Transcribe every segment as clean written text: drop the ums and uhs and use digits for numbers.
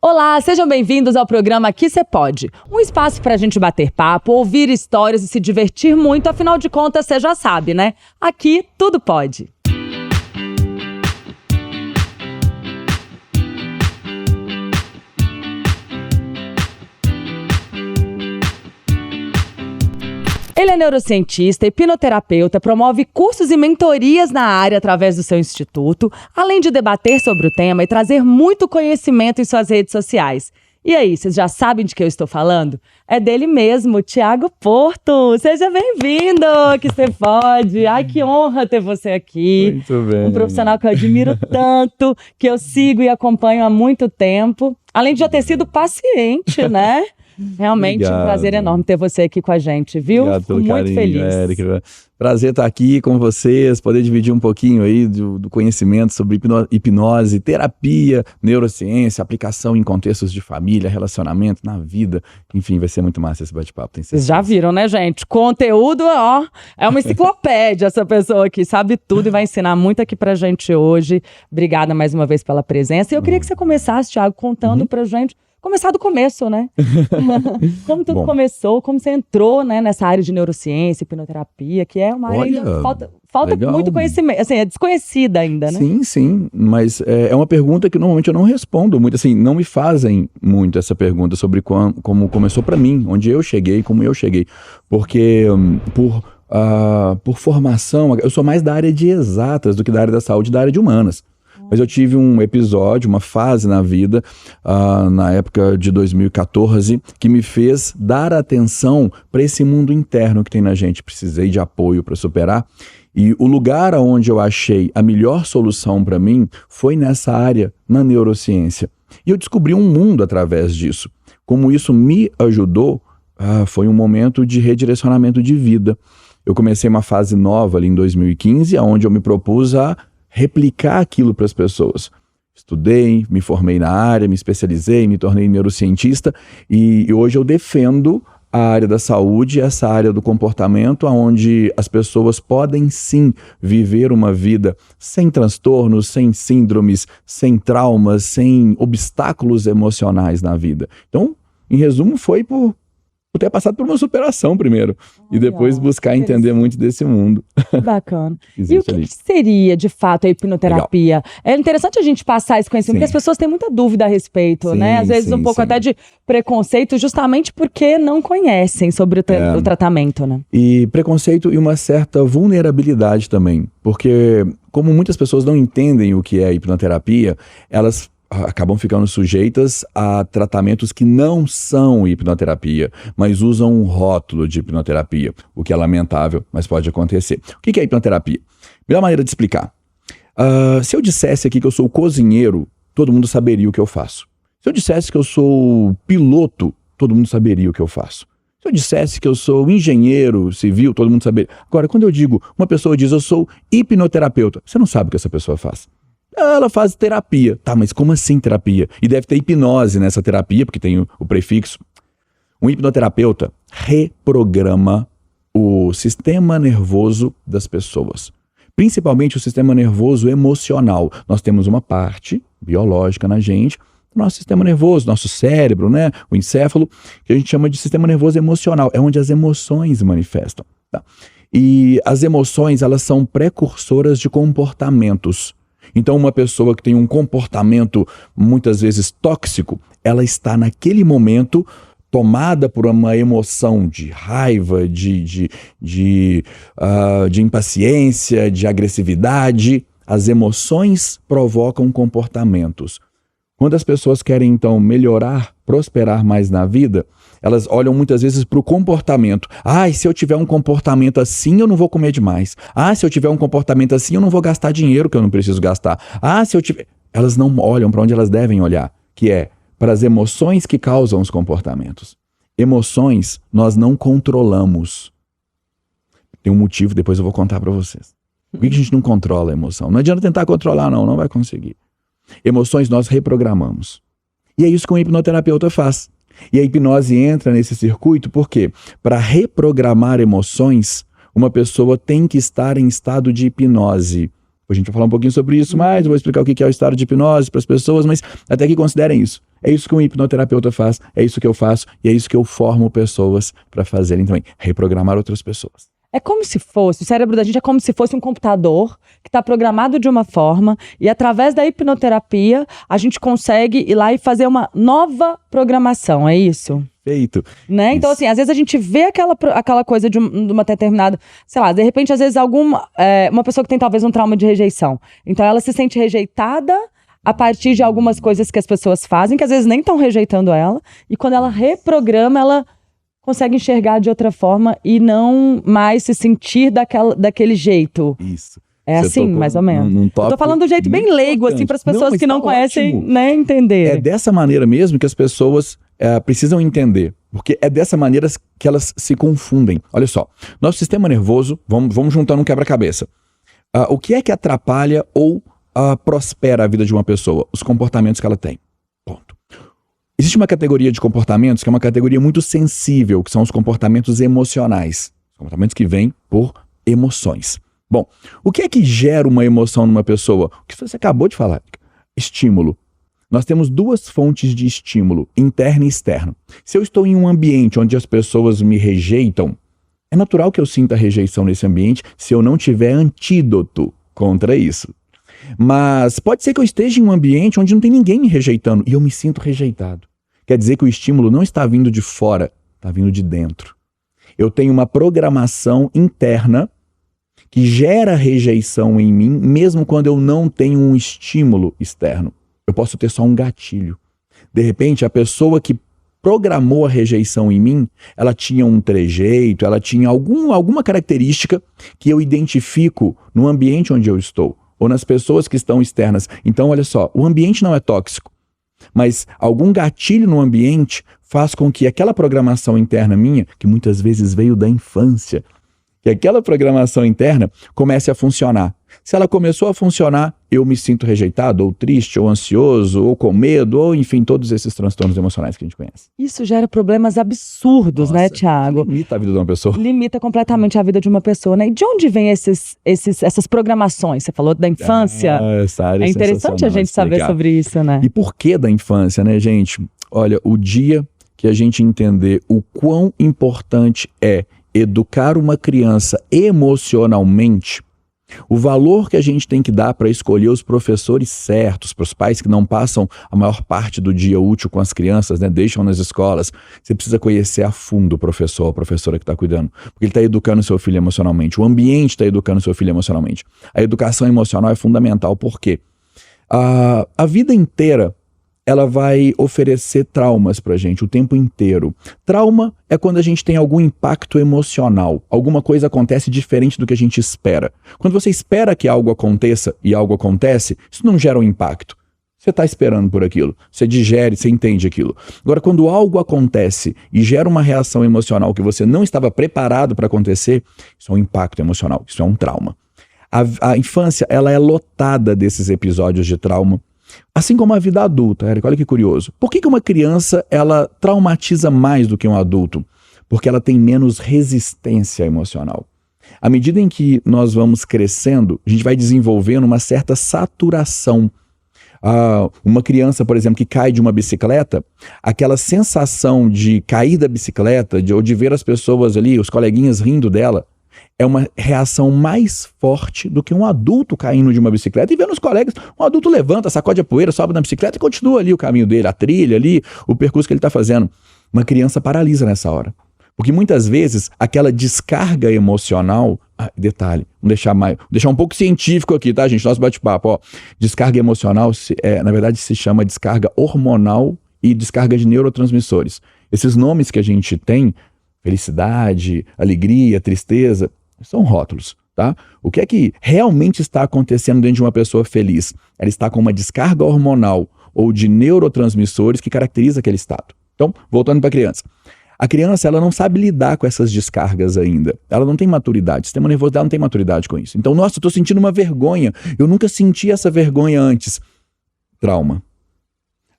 Olá, sejam bem-vindos ao programa Aqui Cê Pode. Um espaço pra gente bater papo, ouvir histórias e se divertir muito, afinal de contas, você já sabe, né? Aqui tudo pode. Ele é neurocientista, hipnoterapeuta, promove cursos e mentorias na área através do seu instituto, além de debater sobre o tema e trazer muito conhecimento em suas redes sociais. E aí, vocês já sabem de que eu estou falando? É dele mesmo, Thiago Porto. Seja bem-vindo, que você pode. Ai, que honra ter você aqui. Muito bem. Um profissional que eu admiro tanto, que eu sigo e acompanho há muito tempo. Além de já ter sido paciente, né? Realmente Obrigado. Um prazer enorme ter você aqui com a gente, viu? Obrigado pelo Fico muito carinho, feliz. Érica. Prazer estar aqui com vocês, poder dividir um pouquinho aí do conhecimento sobre hipnose, terapia, neurociência, aplicação em contextos de família, relacionamento, na vida. Enfim, vai ser muito massa esse bate-papo. Vocês já viram, né, gente? Conteúdo, ó, é uma enciclopédia essa pessoa aqui, sabe tudo e vai ensinar muito aqui pra gente hoje. Obrigada mais uma vez pela presença. E eu queria que você começasse, Thiago, contando pra gente. Começar do começo, né? Como tudo começou, como você entrou, né, nessa área de neurociência, hipnoterapia, que é uma área ainda falta muito conhecimento, assim, é desconhecida ainda, né? Sim, mas é uma pergunta que normalmente eu não respondo muito, assim, não me fazem muito essa pergunta sobre como começou pra mim, onde eu cheguei, como eu cheguei, porque por formação, eu sou mais da área de exatas do que da área da saúde, da área de humanas. Mas eu tive um episódio, uma fase na vida, na época de 2014, que me fez dar atenção para esse mundo interno que tem na gente. Precisei de apoio para superar. E o lugar onde eu achei a melhor solução para mim foi nessa área, na neurociência. E eu descobri um mundo através disso. Como isso me ajudou, foi um momento de redirecionamento de vida. Eu comecei uma fase nova ali em 2015, onde eu me propus a replicar aquilo para as pessoas. Estudei, me formei na área, me especializei, me tornei neurocientista e hoje eu defendo a área da saúde, essa área do comportamento, onde as pessoas podem sim viver uma vida sem transtornos, sem síndromes, sem traumas, sem obstáculos emocionais na vida. Então, em resumo, foi por ter passado por uma superação primeiro e depois buscar entender muito desse mundo. Bacana. E o que seria, de fato, a hipnoterapia? Legal. É interessante a gente passar esse conhecimento, porque as pessoas têm muita dúvida a respeito, né? Às vezes um pouco até de preconceito, justamente porque não conhecem sobre o tratamento, né? E preconceito e uma certa vulnerabilidade também, porque como muitas pessoas não entendem o que é a hipnoterapia, elas acabam ficando sujeitas a tratamentos que não são hipnoterapia, mas usam um rótulo de hipnoterapia, o que é lamentável, mas pode acontecer. O que é hipnoterapia? Melhor maneira de explicar. Se eu dissesse aqui que eu sou cozinheiro, todo mundo saberia o que eu faço. Se eu dissesse que eu sou piloto, todo mundo saberia o que eu faço. Se eu dissesse que eu sou engenheiro civil, todo mundo saberia. Agora, quando eu digo, uma pessoa diz eu sou hipnoterapeuta, você não sabe o que essa pessoa faz. Ela faz terapia. Tá, mas como assim terapia? E deve ter hipnose nessa terapia, porque tem o prefixo. Um hipnoterapeuta reprograma o sistema nervoso das pessoas. Principalmente o sistema nervoso emocional. Nós temos uma parte biológica na gente, nosso sistema nervoso, nosso cérebro, né? O encéfalo, que a gente chama de sistema nervoso emocional. É onde as emoções manifestam. Tá? E as emoções, elas são precursoras de comportamentos. Então, uma pessoa que tem um comportamento muitas vezes tóxico, ela está naquele momento tomada por uma emoção de raiva, de impaciência, de agressividade. As emoções provocam comportamentos. Quando as pessoas querem, então, melhorar, prosperar mais na vida, elas olham muitas vezes para o comportamento. Se eu tiver um comportamento assim, eu não vou comer demais. Se eu tiver um comportamento assim, eu não vou gastar dinheiro que eu não preciso gastar. Se eu tiver... Elas não olham para onde elas devem olhar, que é para as emoções que causam os comportamentos. Emoções nós não controlamos. Tem um motivo, depois eu vou contar para vocês. Por que a gente não controla a emoção? Não adianta tentar controlar, não vai conseguir. Emoções nós reprogramamos. E é isso que um hipnoterapeuta faz. E a hipnose entra nesse circuito porque, para reprogramar emoções, uma pessoa tem que estar em estado de hipnose A gente vai falar um pouquinho sobre isso mais, eu vou explicar o que é o estado de hipnose para as pessoas, mas até que considerem isso. É isso que um hipnoterapeuta faz, é isso que eu faço e é isso que eu formo pessoas para fazerem também, reprogramar outras pessoas. É como se fosse, o cérebro da gente é como se fosse um computador que está programado de uma forma e através da hipnoterapia a gente consegue ir lá e fazer uma nova programação, é isso? Feito. Né? Então, assim, às vezes a gente vê aquela coisa de uma determinada, sei lá, de repente, às vezes uma pessoa que tem talvez um trauma de rejeição. Então ela se sente rejeitada a partir de algumas coisas que as pessoas fazem, que às vezes nem estão rejeitando ela, e quando ela reprograma, ela consegue enxergar de outra forma e não mais se sentir daquele jeito. Isso. É Você assim, mais ou menos. Eu tô falando do jeito bem leigo, assim, para as pessoas que não conhecem, né, entender. É dessa maneira mesmo que as pessoas precisam entender. Porque é dessa maneira que elas se confundem. Olha só, nosso sistema nervoso, vamos juntando um quebra-cabeça. O que é que atrapalha ou prospera a vida de uma pessoa? Os comportamentos que ela tem. Ponto. Existe uma categoria de comportamentos que é uma categoria muito sensível, que são os comportamentos emocionais. Comportamentos que vêm por emoções. Bom, o que é que gera uma emoção numa pessoa? O que você acabou de falar? Estímulo. Nós temos duas fontes de estímulo, interno e externo. Se eu estou em um ambiente onde as pessoas me rejeitam, é natural que eu sinta rejeição nesse ambiente se eu não tiver antídoto contra isso. Mas pode ser que eu esteja em um ambiente onde não tem ninguém me rejeitando e eu me sinto rejeitado. Quer dizer que o estímulo não está vindo de fora, está vindo de dentro. Eu tenho uma programação interna que gera rejeição em mim, mesmo quando eu não tenho um estímulo externo. Eu posso ter só um gatilho. De repente, a pessoa que programou a rejeição em mim, ela tinha um trejeito, ela tinha alguma característica que eu identifico no ambiente onde eu estou, ou nas pessoas que estão externas. Então, olha só, o ambiente não é tóxico, mas algum gatilho no ambiente faz com que aquela programação interna minha, que muitas vezes veio da infância, que aquela programação interna comece a funcionar. Se ela começou a funcionar, eu me sinto rejeitado, ou triste, ou ansioso, ou com medo, ou enfim, todos esses transtornos emocionais que a gente conhece. Isso gera problemas absurdos, né, Thiago? Limita a vida de uma pessoa. Limita completamente a vida de uma pessoa, né? E de onde vem essas programações? Você falou da infância. Essa área é interessante a gente saber sobre isso, né? E por que da infância, né, gente? Olha, o dia que a gente entender o quão importante é educar uma criança emocionalmente, o valor que a gente tem que dar para escolher os professores certos, para os pais que não passam a maior parte do dia útil com as crianças, né, deixam nas escolas, você precisa conhecer a fundo o professor ou a professora que está cuidando, porque ele está educando seu filho emocionalmente, o ambiente está educando seu filho emocionalmente. A educação emocional é fundamental, porque a vida inteira ela vai oferecer traumas pra gente o tempo inteiro. Trauma é quando a gente tem algum impacto emocional, alguma coisa acontece diferente do que a gente espera. Quando você espera que algo aconteça e algo acontece, isso não gera um impacto. Você está esperando por aquilo, você digere, você entende aquilo. Agora, quando algo acontece e gera uma reação emocional que você não estava preparado para acontecer, isso é um impacto emocional, isso é um trauma. A infância, ela é lotada desses episódios de trauma. Assim como a vida adulta, Érico, olha que curioso. Por que uma criança ela traumatiza mais do que um adulto? Porque ela tem menos resistência emocional. À medida em que nós vamos crescendo, a gente vai desenvolvendo uma certa saturação. Uma criança, por exemplo, que cai de uma bicicleta, aquela sensação de cair da bicicleta, ou de ver as pessoas ali, os coleguinhas rindo dela, é uma reação mais forte do que um adulto caindo de uma bicicleta e vendo os colegas. Um adulto levanta, sacode a poeira, sobe na bicicleta e continua ali o caminho dele, a trilha ali, o percurso que ele está fazendo. Uma criança paralisa nessa hora. Porque muitas vezes aquela descarga emocional... detalhe, vamos deixar um pouco científico aqui, tá, gente? Nosso bate-papo, ó. Descarga emocional, na verdade, se chama descarga hormonal e descarga de neurotransmissores. Esses nomes que a gente tem, felicidade, alegria, tristeza, são rótulos, tá? O que é que realmente está acontecendo dentro de uma pessoa feliz? Ela está com uma descarga hormonal ou de neurotransmissores que caracteriza aquele estado. Então, voltando para a criança. A criança, ela não sabe lidar com essas descargas ainda. Ela não tem maturidade. O sistema nervoso dela não tem maturidade com isso. Então, nossa, eu estou sentindo uma vergonha. Eu nunca senti essa vergonha antes. Trauma.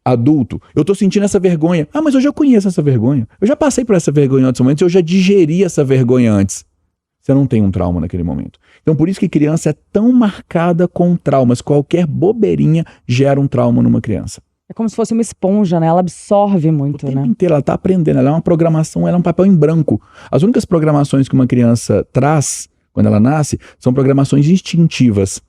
Adulto, eu estou sentindo essa vergonha. Mas eu já conheço essa vergonha. Eu já passei por essa vergonha em outros momentos. Eu já digeri essa vergonha antes. você não tem um trauma naquele momento. Então por isso que criança é tão marcada com traumas. Qualquer bobeirinha gera um trauma numa criança. É como se fosse uma esponja, né? Ela absorve muito, O tempo né? inteiro ela está aprendendo, ela é uma programação, ela é um papel em branco. As únicas programações que uma criança traz quando ela nasce são programações instintivas,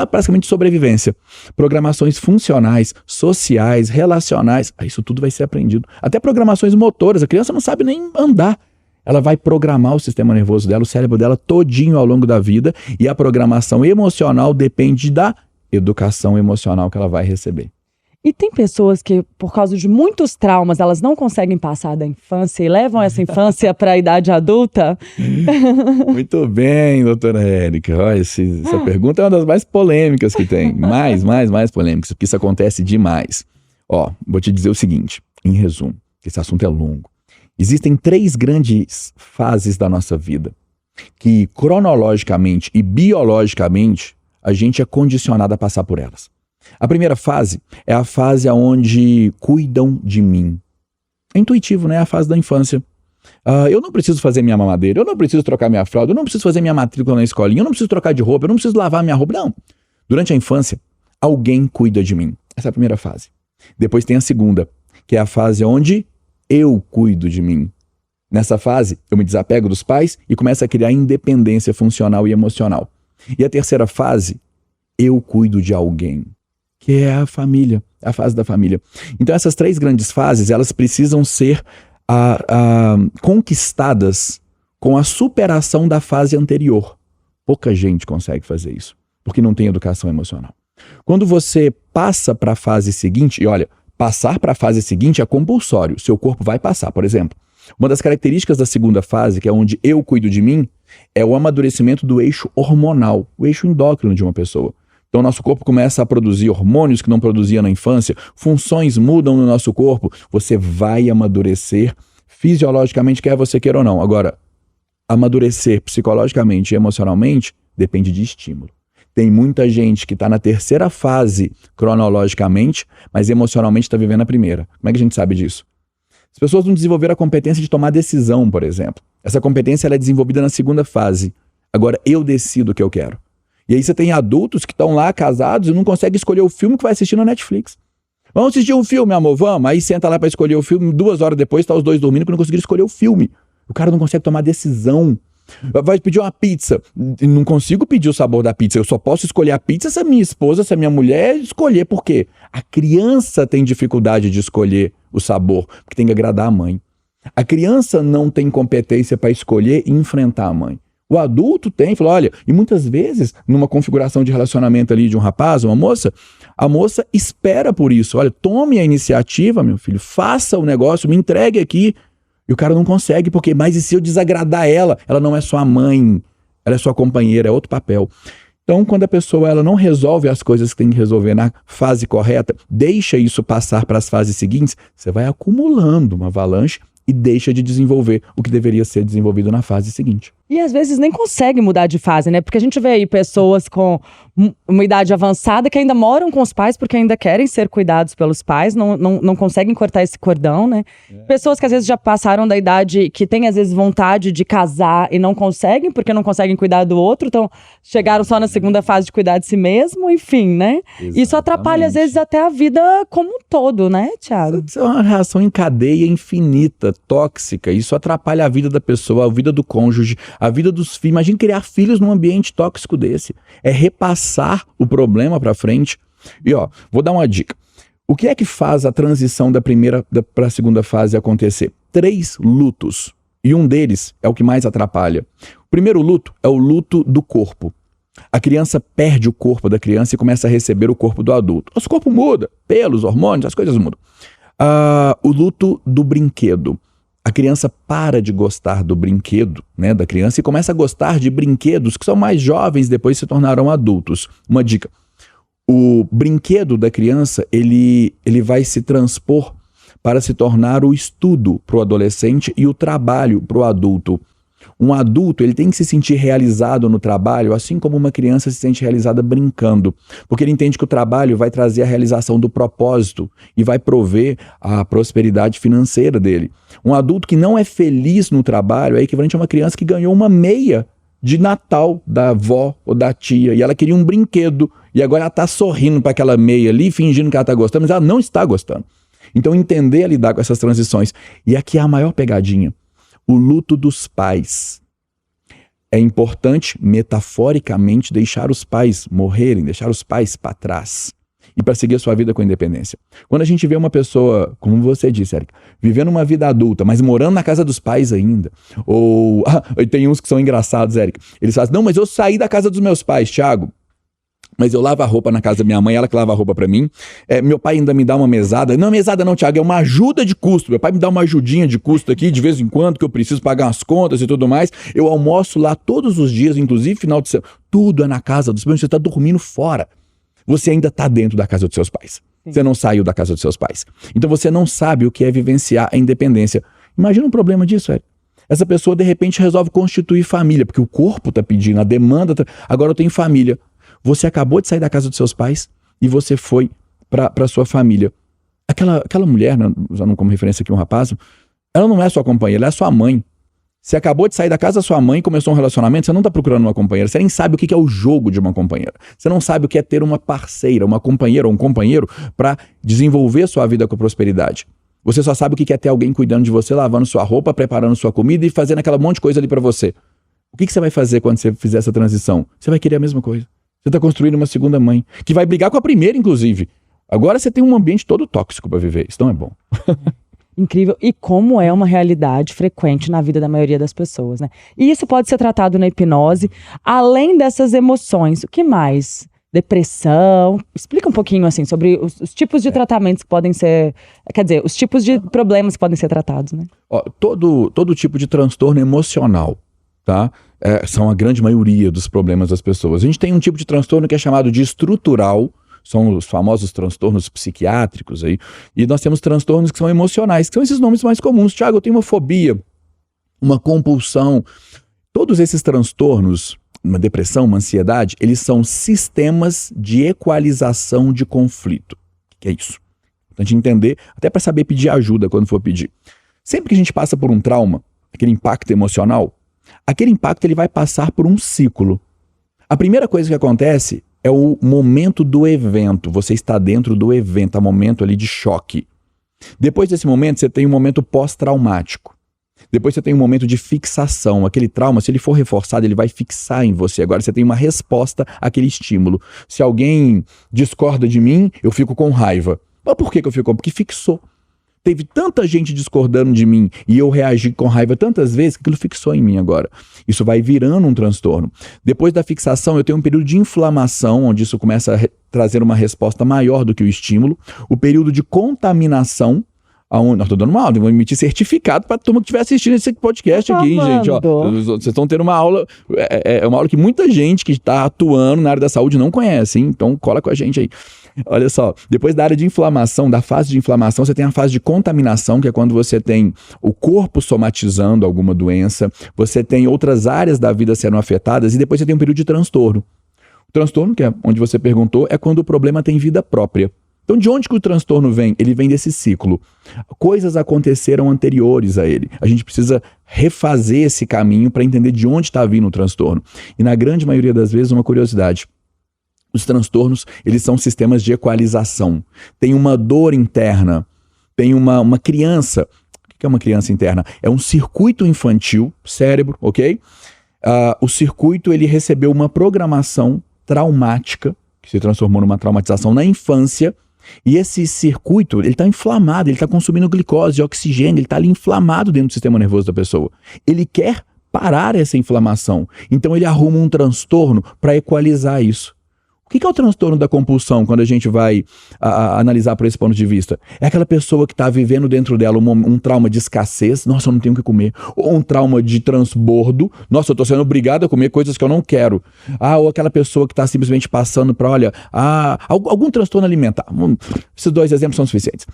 praticamente sobrevivência. Programações funcionais, sociais, relacionais, isso tudo vai ser aprendido. Até programações motoras, a criança não sabe nem andar. Ela vai programar o sistema nervoso dela, o cérebro dela todinho ao longo da vida, e a programação emocional depende da educação emocional que ela vai receber. E tem pessoas que, por causa de muitos traumas, elas não conseguem passar da infância e levam essa infância para a idade adulta? Muito bem, doutora Érica. Olha, essa pergunta é uma das mais polêmicas que tem. Mais polêmicas, porque isso acontece demais. Vou te dizer o seguinte, em resumo, esse assunto é longo. Existem 3 grandes fases da nossa vida que, cronologicamente e biologicamente, a gente é condicionado a passar por elas. A primeira fase é a fase onde cuidam de mim. É intuitivo, né? É a fase da infância. Eu não preciso fazer minha mamadeira, eu não preciso trocar minha fralda, eu não preciso fazer minha matrícula na escolinha, eu não preciso trocar de roupa, eu não preciso lavar minha roupa. Não. Durante a infância, alguém cuida de mim. Essa é a primeira fase. Depois tem a segunda, que é a fase onde eu cuido de mim. Nessa fase, eu me desapego dos pais e começo a criar independência funcional e emocional. E a terceira fase, eu cuido de alguém, que é a família, a fase da família. Então essas 3 grandes fases, elas precisam ser conquistadas com a superação da fase anterior. Pouca gente consegue fazer isso, porque não tem educação emocional. Quando você passa para a fase seguinte, e olha, passar para a fase seguinte é compulsório, seu corpo vai passar. Por exemplo, uma das características da segunda fase, que é onde eu cuido de mim, é o amadurecimento do eixo hormonal, o eixo endócrino de uma pessoa. Então nosso corpo começa a produzir hormônios que não produzia na infância, funções mudam no nosso corpo, você vai amadurecer fisiologicamente, quer você queira ou não. Agora, amadurecer psicologicamente e emocionalmente depende de estímulo. Tem muita gente que está na terceira fase cronologicamente, mas emocionalmente está vivendo a primeira. Como é que a gente sabe disso? As pessoas não desenvolveram a competência de tomar decisão, por exemplo. Essa competência ela é desenvolvida na segunda fase. Agora, eu decido o que eu quero. E aí você tem adultos que estão lá casados e não conseguem escolher o filme que vai assistir na Netflix. Vamos assistir um filme, amor, vamos. Aí senta lá para escolher o filme, 2 horas depois tá os dois dormindo porque não conseguiram escolher o filme. O cara não consegue tomar decisão. Vai pedir uma pizza. Não consigo pedir o sabor da pizza. Eu só posso escolher a pizza se a minha esposa, se a minha mulher escolher. Por quê? A criança tem dificuldade de escolher o sabor, porque tem que agradar a mãe. A criança não tem competência para escolher e enfrentar a mãe. O adulto tem, falou, olha, e muitas vezes, numa configuração de relacionamento ali de um rapaz, uma moça, a moça espera por isso. Olha, tome a iniciativa, meu filho, faça o negócio, me entregue aqui. E o cara não consegue, porque, mas e se eu desagradar ela? Ela não é sua mãe, ela é sua companheira, é outro papel. Então, quando a pessoa ela não resolve as coisas que tem que resolver na fase correta, deixa isso passar para as fases seguintes, você vai acumulando uma avalanche e deixa de desenvolver o que deveria ser desenvolvido na fase seguinte. E às vezes nem consegue mudar de fase, né? Porque a gente vê aí pessoas com uma idade avançada que ainda moram com os pais porque ainda querem ser cuidados pelos pais, não conseguem cortar esse cordão, né? Pessoas que às vezes já passaram da idade, que têm às vezes vontade de casar e não conseguem porque não conseguem cuidar do outro, então chegaram só na segunda fase de cuidar de si mesmo, enfim, né? Exatamente. Isso atrapalha às vezes até a vida como um todo, né, Thiago? Isso é uma reação em cadeia infinita, tóxica. Isso atrapalha a vida da pessoa, a vida do cônjuge, a vida dos filhos. Imagina criar filhos num ambiente tóxico desse. É repassar o problema para frente. E vou dar uma dica. O que é que faz a transição da primeira para a segunda fase acontecer? 3 lutos. E um deles é o que mais atrapalha. O primeiro luto é o luto do corpo. A criança perde o corpo da criança e começa a receber o corpo do adulto. Nosso corpo muda, pelos, hormônios, as coisas mudam. O luto do brinquedo. A criança para de gostar do brinquedo, né, da criança e começa a gostar de brinquedos que são mais jovens, depois se tornarão adultos. Uma dica, o brinquedo da criança, ele vai se transpor para se tornar o estudo para o adolescente e o trabalho para o adulto. Um adulto, ele tem que se sentir realizado no trabalho, assim como uma criança se sente realizada brincando, porque ele entende que o trabalho vai trazer a realização do propósito e vai prover a prosperidade financeira dele. Um adulto que não é feliz no trabalho é equivalente a uma criança que ganhou uma meia de Natal da avó ou da tia, e ela queria um brinquedo, e agora ela tá sorrindo para aquela meia ali, fingindo que ela tá gostando, mas ela não está gostando. Então entender a lidar com essas transições. E aqui é a maior pegadinha, o luto dos pais. É importante, metaforicamente, deixar os pais morrerem, deixar os pais para trás e para seguir a sua vida com independência. Quando a gente vê uma pessoa, como você disse, Érica, vivendo uma vida adulta, mas morando na casa dos pais ainda, ou tem uns que são engraçados, Érica, eles falam, não, mas eu saí da casa dos meus pais, Thiago, mas eu lavo a roupa na casa da minha mãe, ela que lava a roupa pra mim. Meu pai ainda me dá uma mesada. Não, mesada não, Thiago, é uma ajuda de custo. Meu pai me dá uma ajudinha de custo aqui, de vez em quando, que eu preciso pagar umas contas e tudo mais. Eu almoço lá todos os dias, inclusive final de semana. Tudo é na casa dos meus. Você tá dormindo fora. Você ainda tá dentro da casa dos seus pais. Sim. Você não saiu da casa dos seus pais. Então você não sabe o que é vivenciar a independência. Imagina um problema disso, velho. Essa pessoa, de repente, resolve constituir família, porque o corpo tá pedindo, a demanda tá... Agora eu tenho família. Você acabou de sair da casa dos seus pais e você foi para sua família. Aquela mulher, usando como referência aqui um rapaz, ela não é sua companheira, ela é sua mãe. Você acabou de sair da casa da sua mãe, começou um relacionamento, você não está procurando uma companheira, você nem sabe o que é o jogo de uma companheira. Você não sabe o que é ter uma parceira, uma companheira ou um companheiro para desenvolver sua vida com prosperidade. Você só sabe o que é ter alguém cuidando de você, lavando sua roupa, preparando sua comida e fazendo aquela monte de coisa ali para você. O que você vai fazer quando você fizer essa transição? Você vai querer a mesma coisa. Você está construindo uma segunda mãe, que vai brigar com a primeira, inclusive. Agora você tem um ambiente todo tóxico para viver. Isso não é bom. Incrível. E como é uma realidade frequente na vida da maioria das pessoas, né? E isso pode ser tratado na hipnose. Além dessas emoções, o que mais? Depressão. Explica um pouquinho, assim, sobre os tipos de tratamentos que podem ser... Quer dizer, os tipos de problemas que podem ser tratados, né? Todo tipo de transtorno emocional, tá? São a grande maioria dos problemas das pessoas. A gente tem um tipo de transtorno que é chamado de estrutural, são os famosos transtornos psiquiátricos aí, e nós temos transtornos que são emocionais, que são esses nomes mais comuns. Thiago, eu tenho uma fobia, uma compulsão. Todos esses transtornos, uma depressão, uma ansiedade, eles são sistemas de equalização de conflito. O que é isso? Pra gente entender, até para saber pedir ajuda quando for pedir. Sempre que a gente passa por um trauma, aquele impacto emocional, aquele impacto ele vai passar por um ciclo. A primeira coisa que acontece é o momento do evento. Você está dentro do evento, é um momento ali de choque. Depois desse momento, você tem um momento pós-traumático. Depois você tem um momento de fixação. Aquele trauma, se ele for reforçado, ele vai fixar em você. Agora você tem uma resposta àquele estímulo. Se alguém discorda de mim, eu fico com raiva. Mas por que eu fico? Porque fixou. Teve tanta gente discordando de mim e eu reagi com raiva tantas vezes que aquilo fixou em mim agora. Isso vai virando um transtorno. Depois da fixação, eu tenho um período de inflamação, onde isso começa a trazer uma resposta maior do que o estímulo. O período de contaminação, aonde nós estou dando uma aula, vou emitir certificado para a turma que estiver assistindo esse podcast aqui, gente. Ó, vocês estão tendo uma aula, é uma aula que muita gente que está atuando na área da saúde não conhece, hein? Então cola com a gente aí. Olha só, depois da área de inflamação, da fase de inflamação, você tem a fase de contaminação, que é quando você tem o corpo somatizando alguma doença, você tem outras áreas da vida sendo afetadas e depois você tem um período de transtorno. O transtorno, que é onde você perguntou, é quando o problema tem vida própria. Então, de onde que o transtorno vem? Ele vem desse ciclo. Coisas aconteceram anteriores a ele. A gente precisa refazer esse caminho para entender de onde está vindo o transtorno. E na grande maioria das vezes, uma curiosidade. Os transtornos, eles são sistemas de equalização. Tem uma dor interna, tem uma criança. O que é uma criança interna? É um circuito infantil, cérebro, ok? O circuito, ele recebeu uma programação traumática, que se transformou numa traumatização na infância, e esse circuito, ele está inflamado, ele está consumindo glicose, oxigênio, ele está ali inflamado dentro do sistema nervoso da pessoa. Ele quer parar essa inflamação, então ele arruma um transtorno para equalizar isso. O que é o transtorno da compulsão quando a gente vai analisar por esse ponto de vista? É aquela pessoa que está vivendo dentro dela um trauma de escassez, nossa, eu não tenho o que comer. Ou um trauma de transbordo, nossa, eu estou sendo obrigado a comer coisas que eu não quero. Ou aquela pessoa que está simplesmente passando para, algum transtorno alimentar. Esses dois exemplos são suficientes.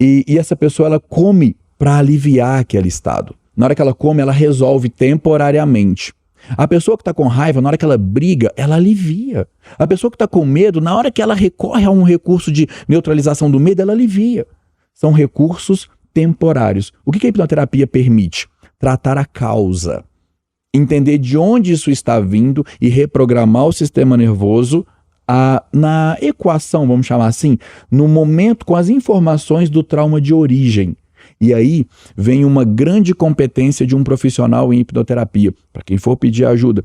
E essa pessoa, ela come para aliviar aquele estado. Na hora que ela come, ela resolve temporariamente. A pessoa que está com raiva, na hora que ela briga, ela alivia. A pessoa que está com medo, na hora que ela recorre a um recurso de neutralização do medo, ela alivia. São recursos temporários. O que a hipnoterapia permite? Tratar a causa. entender de onde isso está vindo e reprogramar o sistema nervoso na equação, vamos chamar assim, no momento com as informações do trauma de origem. E aí vem uma grande competência de um profissional em hipnoterapia, para quem for pedir ajuda.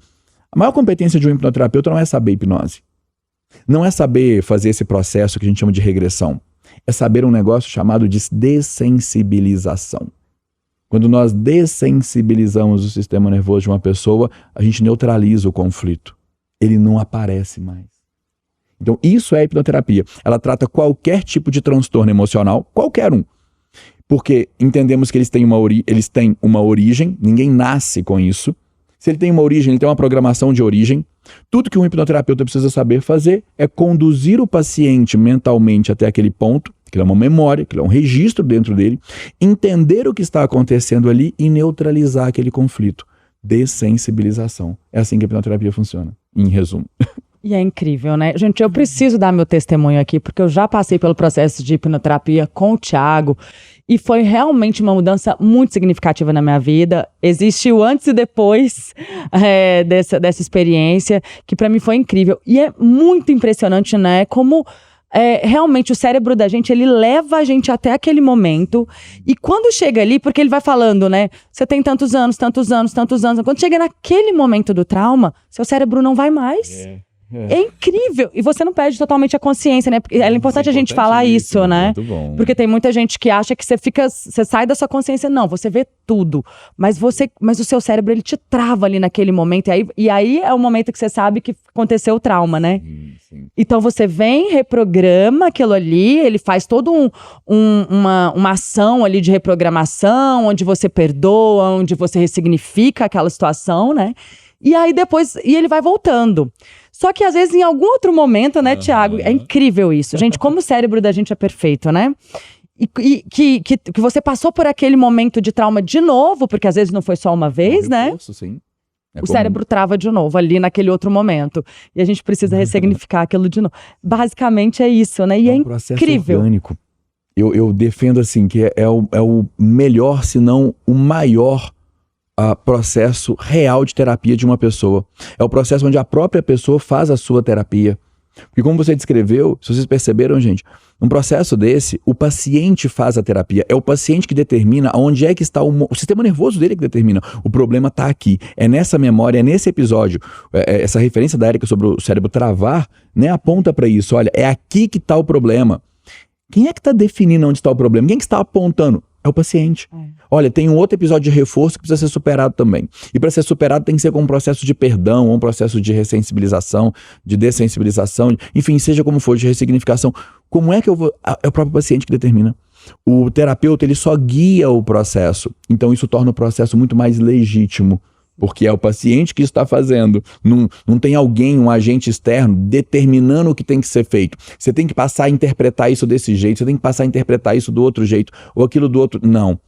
A maior competência de um hipnoterapeuta não é saber hipnose. Não é saber fazer esse processo que a gente chama de regressão. É saber um negócio chamado de dessensibilização. Quando nós dessensibilizamos o sistema nervoso de uma pessoa, a gente neutraliza o conflito. Ele não aparece mais. Então, isso é a hipnoterapia. Ela trata qualquer tipo de transtorno emocional, qualquer um. Porque entendemos que eles têm uma origem, ninguém nasce com isso. Se ele tem uma origem, ele tem uma programação de origem. Tudo que um hipnoterapeuta precisa saber fazer é conduzir o paciente mentalmente até aquele ponto, que é uma memória, que é um registro dentro dele, entender o que está acontecendo ali e neutralizar aquele conflito. Dessensibilização. É assim que a hipnoterapia funciona, em resumo. E é incrível, né? Gente, eu preciso dar meu testemunho aqui, porque eu já passei pelo processo de hipnoterapia com o Thiago e foi realmente uma mudança muito significativa na minha vida. Existe o antes e depois dessa experiência, que pra mim foi incrível. E é muito impressionante, né? Como realmente o cérebro da gente, ele leva a gente até aquele momento. E quando chega ali, porque ele vai falando, né? Você tem tantos anos, tantos anos, tantos anos. Quando chega naquele momento do trauma, seu cérebro não vai mais. É incrível. E você não perde totalmente a consciência, né? Porque é importante a gente falar isso, né? Muito bom. Porque tem muita gente que acha que você sai da sua consciência. Não, você vê tudo. Mas o seu cérebro, ele te trava ali naquele momento. E aí é o momento que você sabe que aconteceu o trauma, né? Sim. Então você vem, reprograma aquilo ali, ele faz toda uma ação ali de reprogramação, onde você perdoa, onde você ressignifica aquela situação, né? E aí depois, ele vai voltando. Só que às vezes em algum outro momento, né, Thiago? É incrível isso. Gente, como o cérebro da gente é perfeito, né? E que você passou por aquele momento de trauma de novo, porque às vezes não foi só uma vez, né? Reforço, sim. O cérebro trava de novo ali naquele outro momento. E a gente precisa ressignificar aquilo de novo. Basicamente é isso, né? E é um processo incrível. Orgânico. Eu defendo assim que é o melhor, se não o maior processo real de terapia de uma pessoa. É o processo onde a própria pessoa faz a sua terapia. Porque como você descreveu, se vocês perceberam, gente, num processo desse, o paciente faz a terapia. É o paciente que determina onde é que está o sistema nervoso dele que determina. O problema está aqui. É nessa memória, é nesse episódio. Essa referência da Érica sobre o cérebro travar, né, aponta para isso. Olha, é aqui que está o problema. Quem é que está definindo onde está o problema? Quem é que está apontando? É o paciente. Olha, tem um outro episódio de reforço que precisa ser superado também. E para ser superado tem que ser com um processo de perdão, ou um processo de ressensibilização, de dessensibilização, enfim, seja como for, de ressignificação. Como é que eu vou... É o próprio paciente que determina. O terapeuta, ele só guia o processo. Então isso torna o processo muito mais legítimo. Porque é o paciente que está fazendo. Não tem alguém, um agente externo, determinando o que tem que ser feito. Você tem que passar a interpretar isso desse jeito, você tem que passar a interpretar isso do outro jeito, ou aquilo do outro. Não.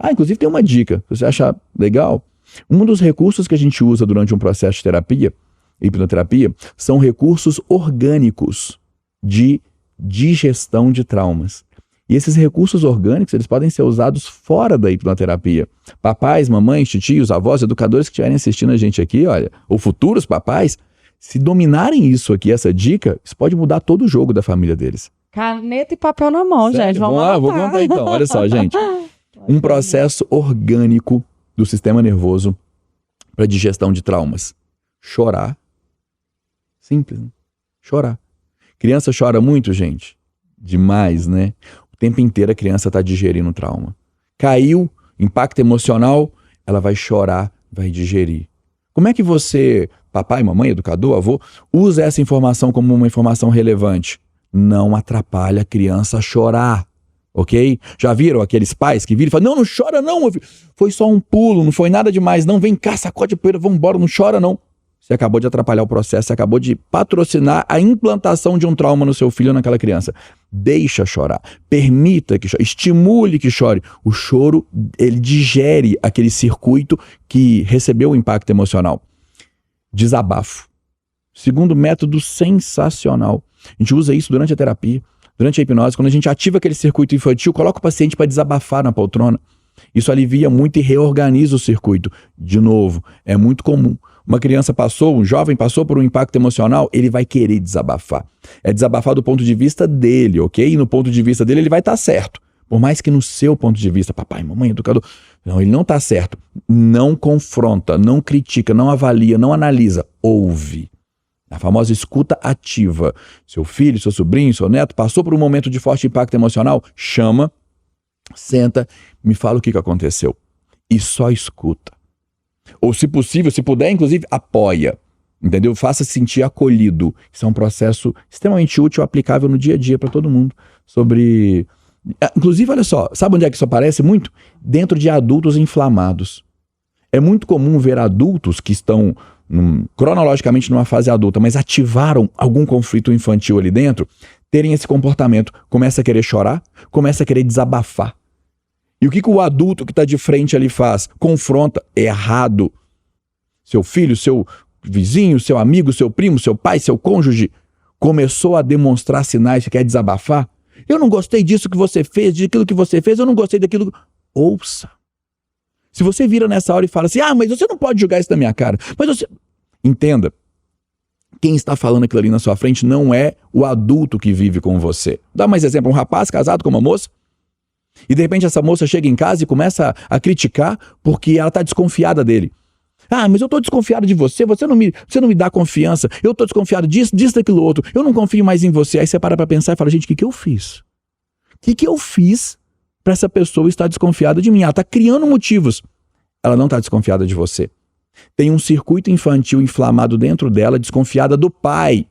Inclusive tem uma dica, se você achar legal. Um dos recursos que a gente usa durante um processo de terapia, hipnoterapia, são recursos orgânicos de digestão de traumas. E esses recursos orgânicos, eles podem ser usados fora da hipnoterapia. Papais, mamães, titios, avós, educadores que estiverem assistindo a gente aqui, olha, ou futuros papais, se dominarem isso aqui, essa dica, isso pode mudar todo o jogo da família deles. Caneta e papel na mão, sério? Gente. Vamos lá, vou contar então. Olha só, gente. Um processo orgânico do sistema nervoso para digestão de traumas. Chorar. Simples, né? Chorar. Criança chora muito, gente. Demais, né? O tempo inteiro a criança está digerindo o trauma. Caiu, impacto emocional, ela vai chorar, vai digerir. Como é que você, papai, mamãe, educador, avô, usa essa informação como uma informação relevante? Não atrapalha a criança a chorar, ok? Já viram aqueles pais que viram e falam, não chora não, meu filho. Foi só um pulo, não foi nada demais, não, vem cá, sacode a poeira, vamos embora, não chora não. Você acabou de atrapalhar o processo, você acabou de patrocinar a implantação de um trauma no seu filho ou naquela criança. Deixa chorar, permita que chore, estimule que chore. O choro, ele digere aquele circuito que recebeu o impacto emocional. Desabafo. Segundo método sensacional. A gente usa isso durante a terapia, durante a hipnose, quando a gente ativa aquele circuito infantil, coloca o paciente para desabafar na poltrona. Isso alivia muito e reorganiza o circuito. De novo, é muito comum. Um jovem passou por um impacto emocional, ele vai querer desabafar. É desabafar do ponto de vista dele, ok? E no ponto de vista dele, ele vai estar certo. Por mais que no seu ponto de vista, papai, mamãe, educador, não, ele não está certo. Não confronta, não critica, não avalia, não analisa, ouve. A famosa escuta ativa. Seu filho, seu sobrinho, seu neto passou por um momento de forte impacto emocional, chama, senta, me fala o que aconteceu. E só escuta. Ou, se possível, se puder, inclusive, apoia. Entendeu? Faça se sentir acolhido. Isso é um processo extremamente útil, aplicável no dia a dia para todo mundo. Inclusive, olha só, sabe onde é que isso aparece muito? Dentro de adultos inflamados. É muito comum ver adultos que estão cronologicamente numa fase adulta, mas ativaram algum conflito infantil ali dentro, terem esse comportamento. Começa a querer chorar, começa a querer desabafar. E o que o adulto que está de frente ali faz? Confronta. Errado. Seu filho, seu vizinho, seu amigo, seu primo, seu pai, seu cônjuge começou a demonstrar sinais que quer desabafar. Eu não gostei disso que você fez, daquilo que você fez, eu não gostei daquilo. Ouça. Se você vira nessa hora e fala assim, mas você não pode jogar isso na minha cara. Mas você... Entenda, quem está falando aquilo ali na sua frente não é o adulto que vive com você. Dá mais exemplo, um rapaz casado com uma moça, e de repente essa moça chega em casa e começa a criticar porque ela está desconfiada dele. Mas eu estou desconfiado de você, você não me dá confiança, eu estou desconfiado disso, daquilo outro, eu não confio mais em você. Aí você para pensar e fala, gente, o que eu fiz? O que eu fiz para essa pessoa estar desconfiada de mim? Ela está criando motivos. Ela não está desconfiada de você. Tem um circuito infantil inflamado dentro dela, desconfiada do pai,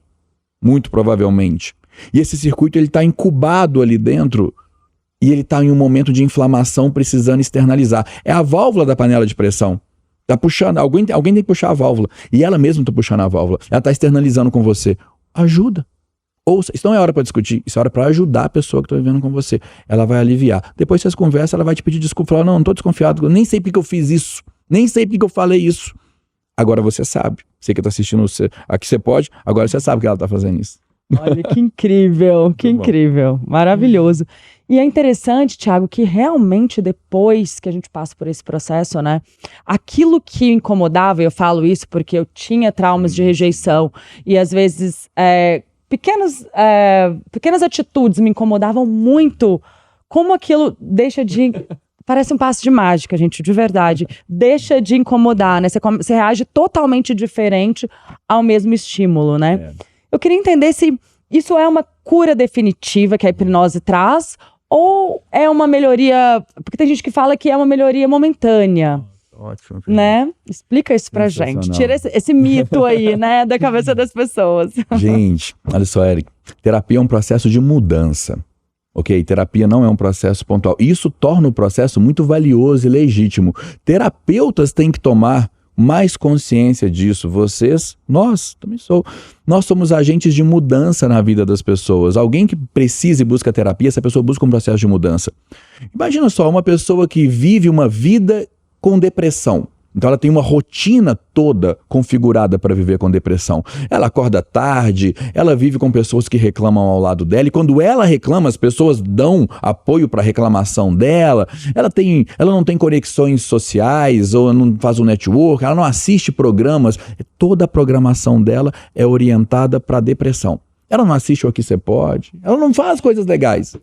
muito provavelmente. E esse circuito está incubado ali dentro e ele está em um momento de inflamação precisando externalizar. É a válvula da panela de pressão. Está puxando, alguém tem que puxar a válvula. E ela mesma está puxando a válvula. Ela está externalizando com você. Ajuda. Ouça, isso não é hora para discutir, isso é hora para ajudar a pessoa que está vivendo com você. Ela vai aliviar. Depois vocês conversam, ela vai te pedir desculpa. Falar, não estou desconfiado, nem sei porque eu fiz isso. Nem sei porque eu falei isso. Agora você sabe. Você que está assistindo aqui, você pode. Agora você sabe que ela está fazendo isso. Olha, que incrível, que incrível. Maravilhoso. E é interessante, Thiago, que realmente depois que a gente passa por esse processo, né? Aquilo que incomodava, eu falo isso porque eu tinha traumas de rejeição e às vezes pequenas atitudes me incomodavam muito. Como aquilo deixa de... Parece um passe de mágica, gente, de verdade. Deixa de incomodar, né? Você reage totalmente diferente ao mesmo estímulo, né? Eu queria entender se isso é uma cura definitiva que a hipnose traz ou é uma melhoria... Porque tem gente que fala que é uma melhoria momentânea. Ótimo. Né? Explica isso pra gente. Tira esse mito aí, né, da cabeça das pessoas. Gente, olha só, Eric. Terapia é um processo de mudança. Ok? Terapia não é um processo pontual. Isso torna o processo muito valioso e legítimo. Terapeutas têm que tomar mais consciência disso. Nós somos agentes de mudança na vida das pessoas. Alguém que precisa e busca terapia, essa pessoa busca um processo de mudança. Imagina só, uma pessoa que vive uma vida com depressão. Então ela tem uma rotina toda configurada para viver com depressão. Ela acorda tarde, ela vive com pessoas que reclamam ao lado dela, e quando ela reclama, as pessoas dão apoio para a reclamação dela. Ela não tem conexões sociais, ou não faz um network, ela não assiste programas. Toda a programação dela é orientada para a depressão. Ela não assiste o Aqui Você Pode, ela não faz coisas legais,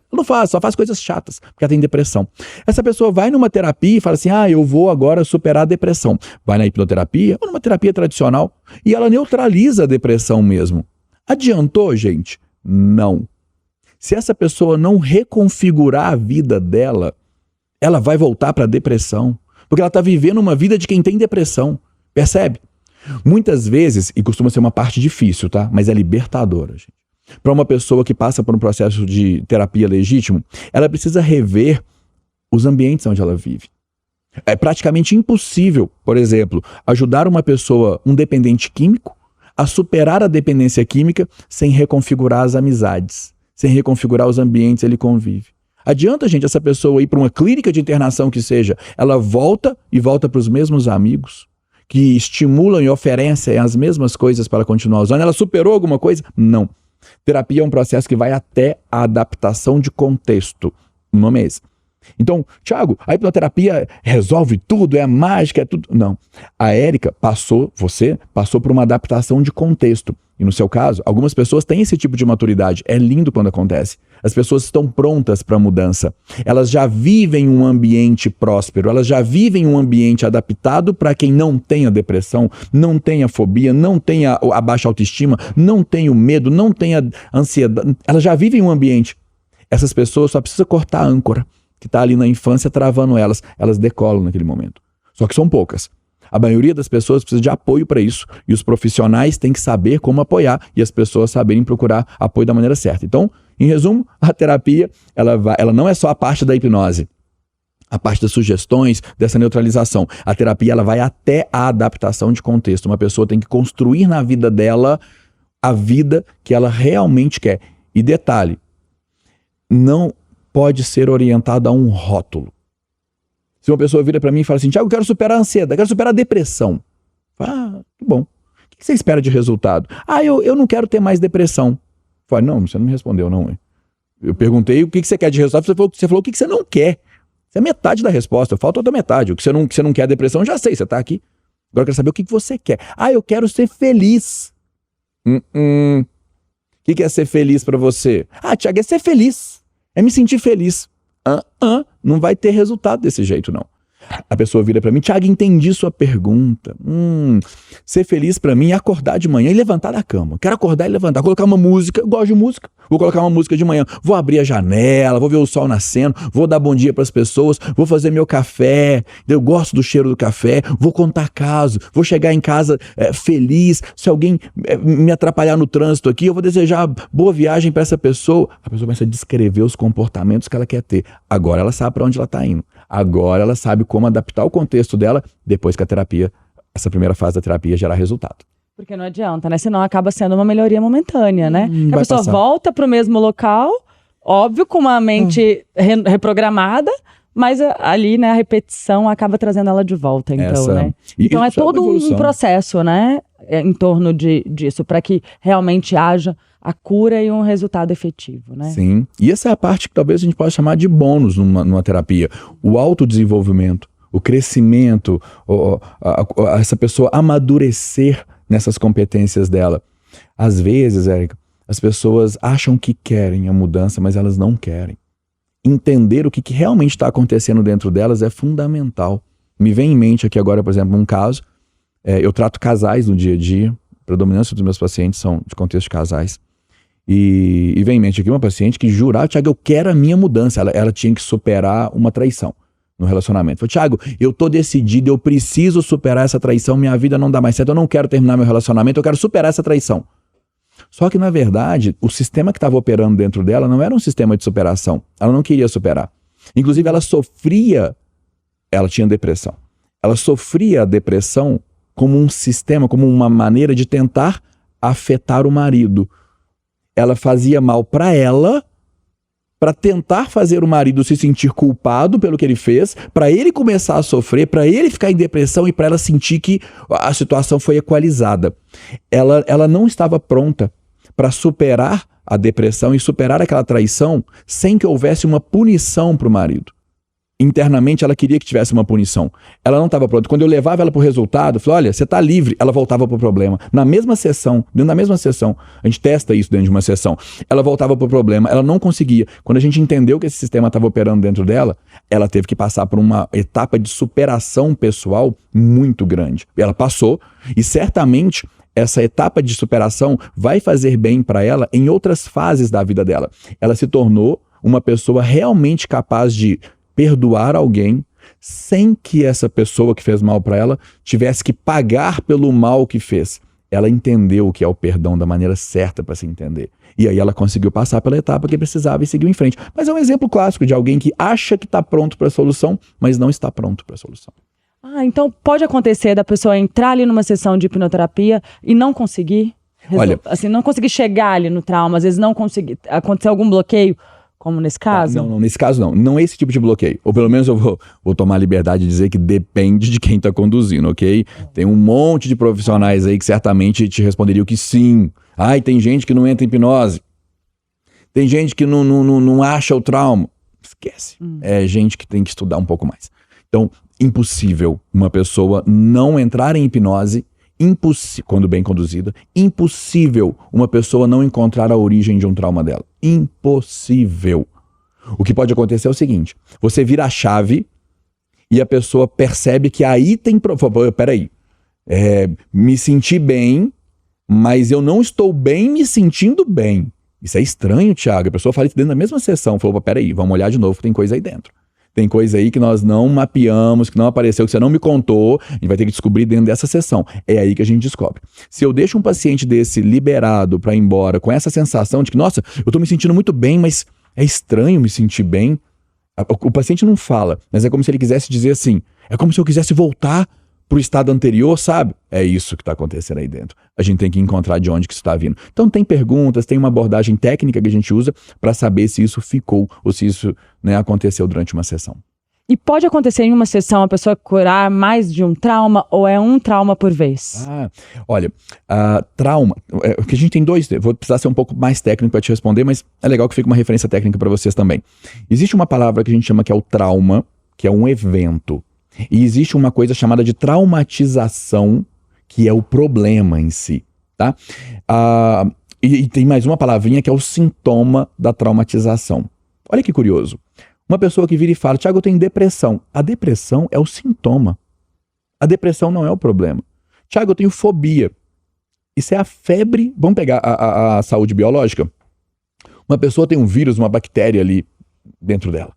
só faz coisas chatas, porque ela tem depressão. Essa pessoa vai numa terapia e fala assim, eu vou agora superar a depressão. Vai na hipnoterapia ou numa terapia tradicional e ela neutraliza a depressão mesmo. Adiantou, gente? Não. Se essa pessoa não reconfigurar a vida dela, ela vai voltar para a depressão, porque ela está vivendo uma vida de quem tem depressão, percebe? Muitas vezes, e costuma ser uma parte difícil, tá? Mas é libertadora, gente. Para uma pessoa que passa por um processo de terapia legítimo, ela precisa rever os ambientes onde ela vive. É praticamente impossível, por exemplo, ajudar uma pessoa, um dependente químico, a superar a dependência química sem reconfigurar as amizades, sem reconfigurar os ambientes que ele convive. Adianta, gente, essa pessoa ir para uma clínica de internação que seja, ela volta para os mesmos amigos, que estimulam e oferecem as mesmas coisas para continuar usando. Ela superou alguma coisa? Não. Terapia é um processo que vai até a adaptação de contexto. O nome é esse. Então, Thiago, a hipnoterapia resolve tudo, é mágica, é tudo. Não. A Érica você passou por uma adaptação de contexto. E no seu caso, algumas pessoas têm esse tipo de maturidade. É lindo quando acontece. As pessoas estão prontas para a mudança. Elas já vivem um ambiente próspero, elas já vivem um ambiente adaptado para quem não tem a depressão, não tem a fobia, não tem a baixa autoestima, não tem o medo, não tem a ansiedade. Elas já vivem um ambiente. Essas pessoas só precisam cortar a âncora que está ali na infância travando elas. Elas decolam naquele momento. Só que são poucas. A maioria das pessoas precisa de apoio para isso. E os profissionais têm que saber como apoiar e as pessoas saberem procurar apoio da maneira certa. Então, em resumo, a terapia ela não é só a parte da hipnose, a parte das sugestões, dessa neutralização. A terapia ela vai até a adaptação de contexto. Uma pessoa tem que construir na vida dela a vida que ela realmente quer. E detalhe, não pode ser orientada a um rótulo. Se uma pessoa vira para mim e fala assim, Thiago, eu quero superar a ansiedade, eu quero superar a depressão. Que bom. O que você espera de resultado? Eu não quero ter mais depressão. Falei, não, você não me respondeu, não. Eu perguntei o que você quer de resultado, você falou o que você não quer. Isso é metade da resposta, falta outra metade. O que você não quer depressão, já sei, você tá aqui. Agora eu quero saber o que você quer. Eu quero ser feliz. O que é ser feliz para você? Thiago, é ser feliz. É me sentir feliz. Não vai ter resultado desse jeito, não. A pessoa vira pra mim, Thiago, entendi sua pergunta. Ser feliz pra mim é acordar de manhã e levantar da cama. Quero acordar e levantar, colocar uma música, eu gosto de música. Vou colocar uma música de manhã, vou abrir a janela, vou ver o sol nascendo, vou dar bom dia pras pessoas, vou fazer meu café, eu gosto do cheiro do café, vou contar caso, vou chegar em casa feliz. Se alguém me atrapalhar no trânsito aqui, eu vou desejar boa viagem pra essa pessoa. A pessoa começa a descrever os comportamentos que ela quer ter. Agora ela sabe pra onde ela tá indo. Agora ela sabe como adaptar o contexto dela depois que a terapia, essa primeira fase da terapia gerar resultado. Porque não adianta, né? Senão acaba sendo uma melhoria momentânea, né? A pessoa passar. volta pro mesmo local, óbvio, com uma mente reprogramada, mas ali, né, a repetição acaba trazendo ela de volta, então, né? Então é todo um processo, né, em torno disso, para que realmente haja a cura e um resultado efetivo, né? Sim. E essa é a parte que talvez a gente possa chamar de bônus numa terapia. O autodesenvolvimento, o crescimento, essa pessoa amadurecer nessas competências dela. Às vezes, Érica, as pessoas acham que querem a mudança, mas elas não querem. Entender o que realmente está acontecendo dentro delas é fundamental. Me vem em mente aqui agora, por exemplo, um caso. Eu trato casais no dia a dia. A predominância dos meus pacientes são de contexto de casais. E vem em mente aqui uma paciente que jurava, Thiago, eu quero a minha mudança. Ela tinha que superar uma traição no relacionamento. Falei, Thiago, eu tô decidido, eu preciso superar essa traição, minha vida não dá mais certo, eu não quero terminar meu relacionamento, eu quero superar essa traição. Só que, na verdade, o sistema que estava operando dentro dela não era um sistema de superação. Ela não queria superar. Inclusive, ela tinha depressão. Ela sofria a depressão como um sistema, como uma maneira de tentar afetar o marido. Ela fazia mal para ela, para tentar fazer o marido se sentir culpado pelo que ele fez, para ele começar a sofrer, para ele ficar em depressão e para ela sentir que a situação foi equalizada. Ela não estava pronta para superar a depressão e superar aquela traição sem que houvesse uma punição para o marido. Internamente ela queria que tivesse uma punição. Ela não estava pronta. Quando eu levava ela para o resultado, eu falei, olha, você está livre. Ela voltava para o problema. Na mesma sessão, dentro da mesma sessão, a gente testa isso dentro de uma sessão, ela voltava para o problema, ela não conseguia. Quando a gente entendeu que esse sistema estava operando dentro dela, ela teve que passar por uma etapa de superação pessoal muito grande. Ela passou e certamente essa etapa de superação vai fazer bem para ela em outras fases da vida dela. Ela se tornou uma pessoa realmente capaz de perdoar alguém sem que essa pessoa que fez mal para ela tivesse que pagar pelo mal que fez. Ela entendeu o que é o perdão da maneira certa para se entender. E aí ela conseguiu passar pela etapa que precisava e seguiu em frente. Mas é um exemplo clássico de alguém que acha que está pronto para a solução, mas não está pronto para a solução. Então pode acontecer da pessoa entrar ali numa sessão de hipnoterapia e não conseguir? Olha, assim, não conseguir chegar ali no trauma, às vezes não conseguir, acontecer algum bloqueio? Como nesse caso? Não, nesse caso não. Não é esse tipo de bloqueio. Ou pelo menos eu vou tomar a liberdade de dizer que depende de quem está conduzindo, ok? Tem um monte de profissionais aí que certamente te responderiam que sim. Tem gente que não entra em hipnose. Tem gente que não acha o trauma. esquece. É gente que tem que estudar um pouco mais. Então, impossível uma pessoa não entrar em hipnose, quando bem conduzida, impossível uma pessoa não encontrar a origem de um trauma dela. Impossível. O que pode acontecer é o seguinte, você vira a chave e a pessoa percebe que aí tem... Peraí, me senti bem, mas eu não estou bem me sentindo bem. Isso é estranho, Thiago. A pessoa fala isso dentro da mesma sessão. Falou, peraí, vamos olhar de novo, tem coisa aí dentro. Tem coisa aí que nós não mapeamos, que não apareceu, que você não me contou. A gente vai ter que descobrir dentro dessa sessão. É aí que a gente descobre. Se eu deixo um paciente desse liberado para ir embora com essa sensação de que, nossa, eu tô me sentindo muito bem, mas é estranho me sentir bem. O paciente não fala, mas é como se ele quisesse dizer assim, é como se eu quisesse voltar pro estado anterior, sabe? É isso que está acontecendo aí dentro. A gente tem que encontrar de onde que isso está vindo. Então tem perguntas, tem uma abordagem técnica que a gente usa para saber se isso ficou ou se isso, né, aconteceu durante uma sessão. E pode acontecer em uma sessão a pessoa curar mais de um trauma ou é um trauma por vez? Olha, trauma, que a gente tem dois, vou precisar ser um pouco mais técnico para te responder, mas é legal que fique uma referência técnica para vocês também. Existe uma palavra que a gente chama que é o trauma, que é um evento. E existe uma coisa chamada de traumatização, que é o problema em si, tá? E tem mais uma palavrinha que é o sintoma da traumatização. Olha que curioso. Uma pessoa que vira e fala, Thiago, eu tenho depressão. A depressão é o sintoma. A depressão não é o problema. Thiago, eu tenho fobia. Isso é a febre. Vamos pegar a saúde biológica? Uma pessoa tem um vírus, uma bactéria ali dentro dela.